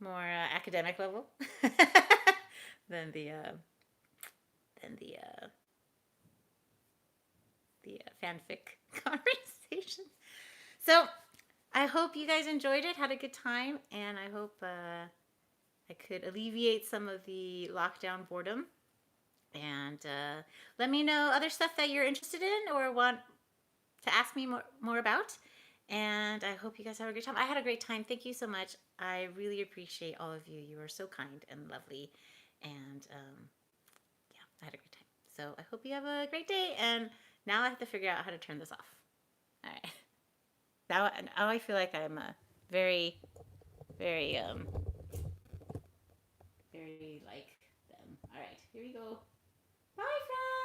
more academic level than the fanfic conversation. So I hope you guys enjoyed it, had a good time, and I hope I could alleviate some of the lockdown boredom. And let me know other stuff that you're interested in or want to ask me more about. And I hope you guys have a great time. I had a great time. Thank you so much. I really appreciate all of you. You are so kind and lovely. And yeah, I had a great time. So I hope you have a great day. And now I have to figure out how to turn this off. All right. Now I feel like I'm very, very like them. All right, here we go. Bye, friends.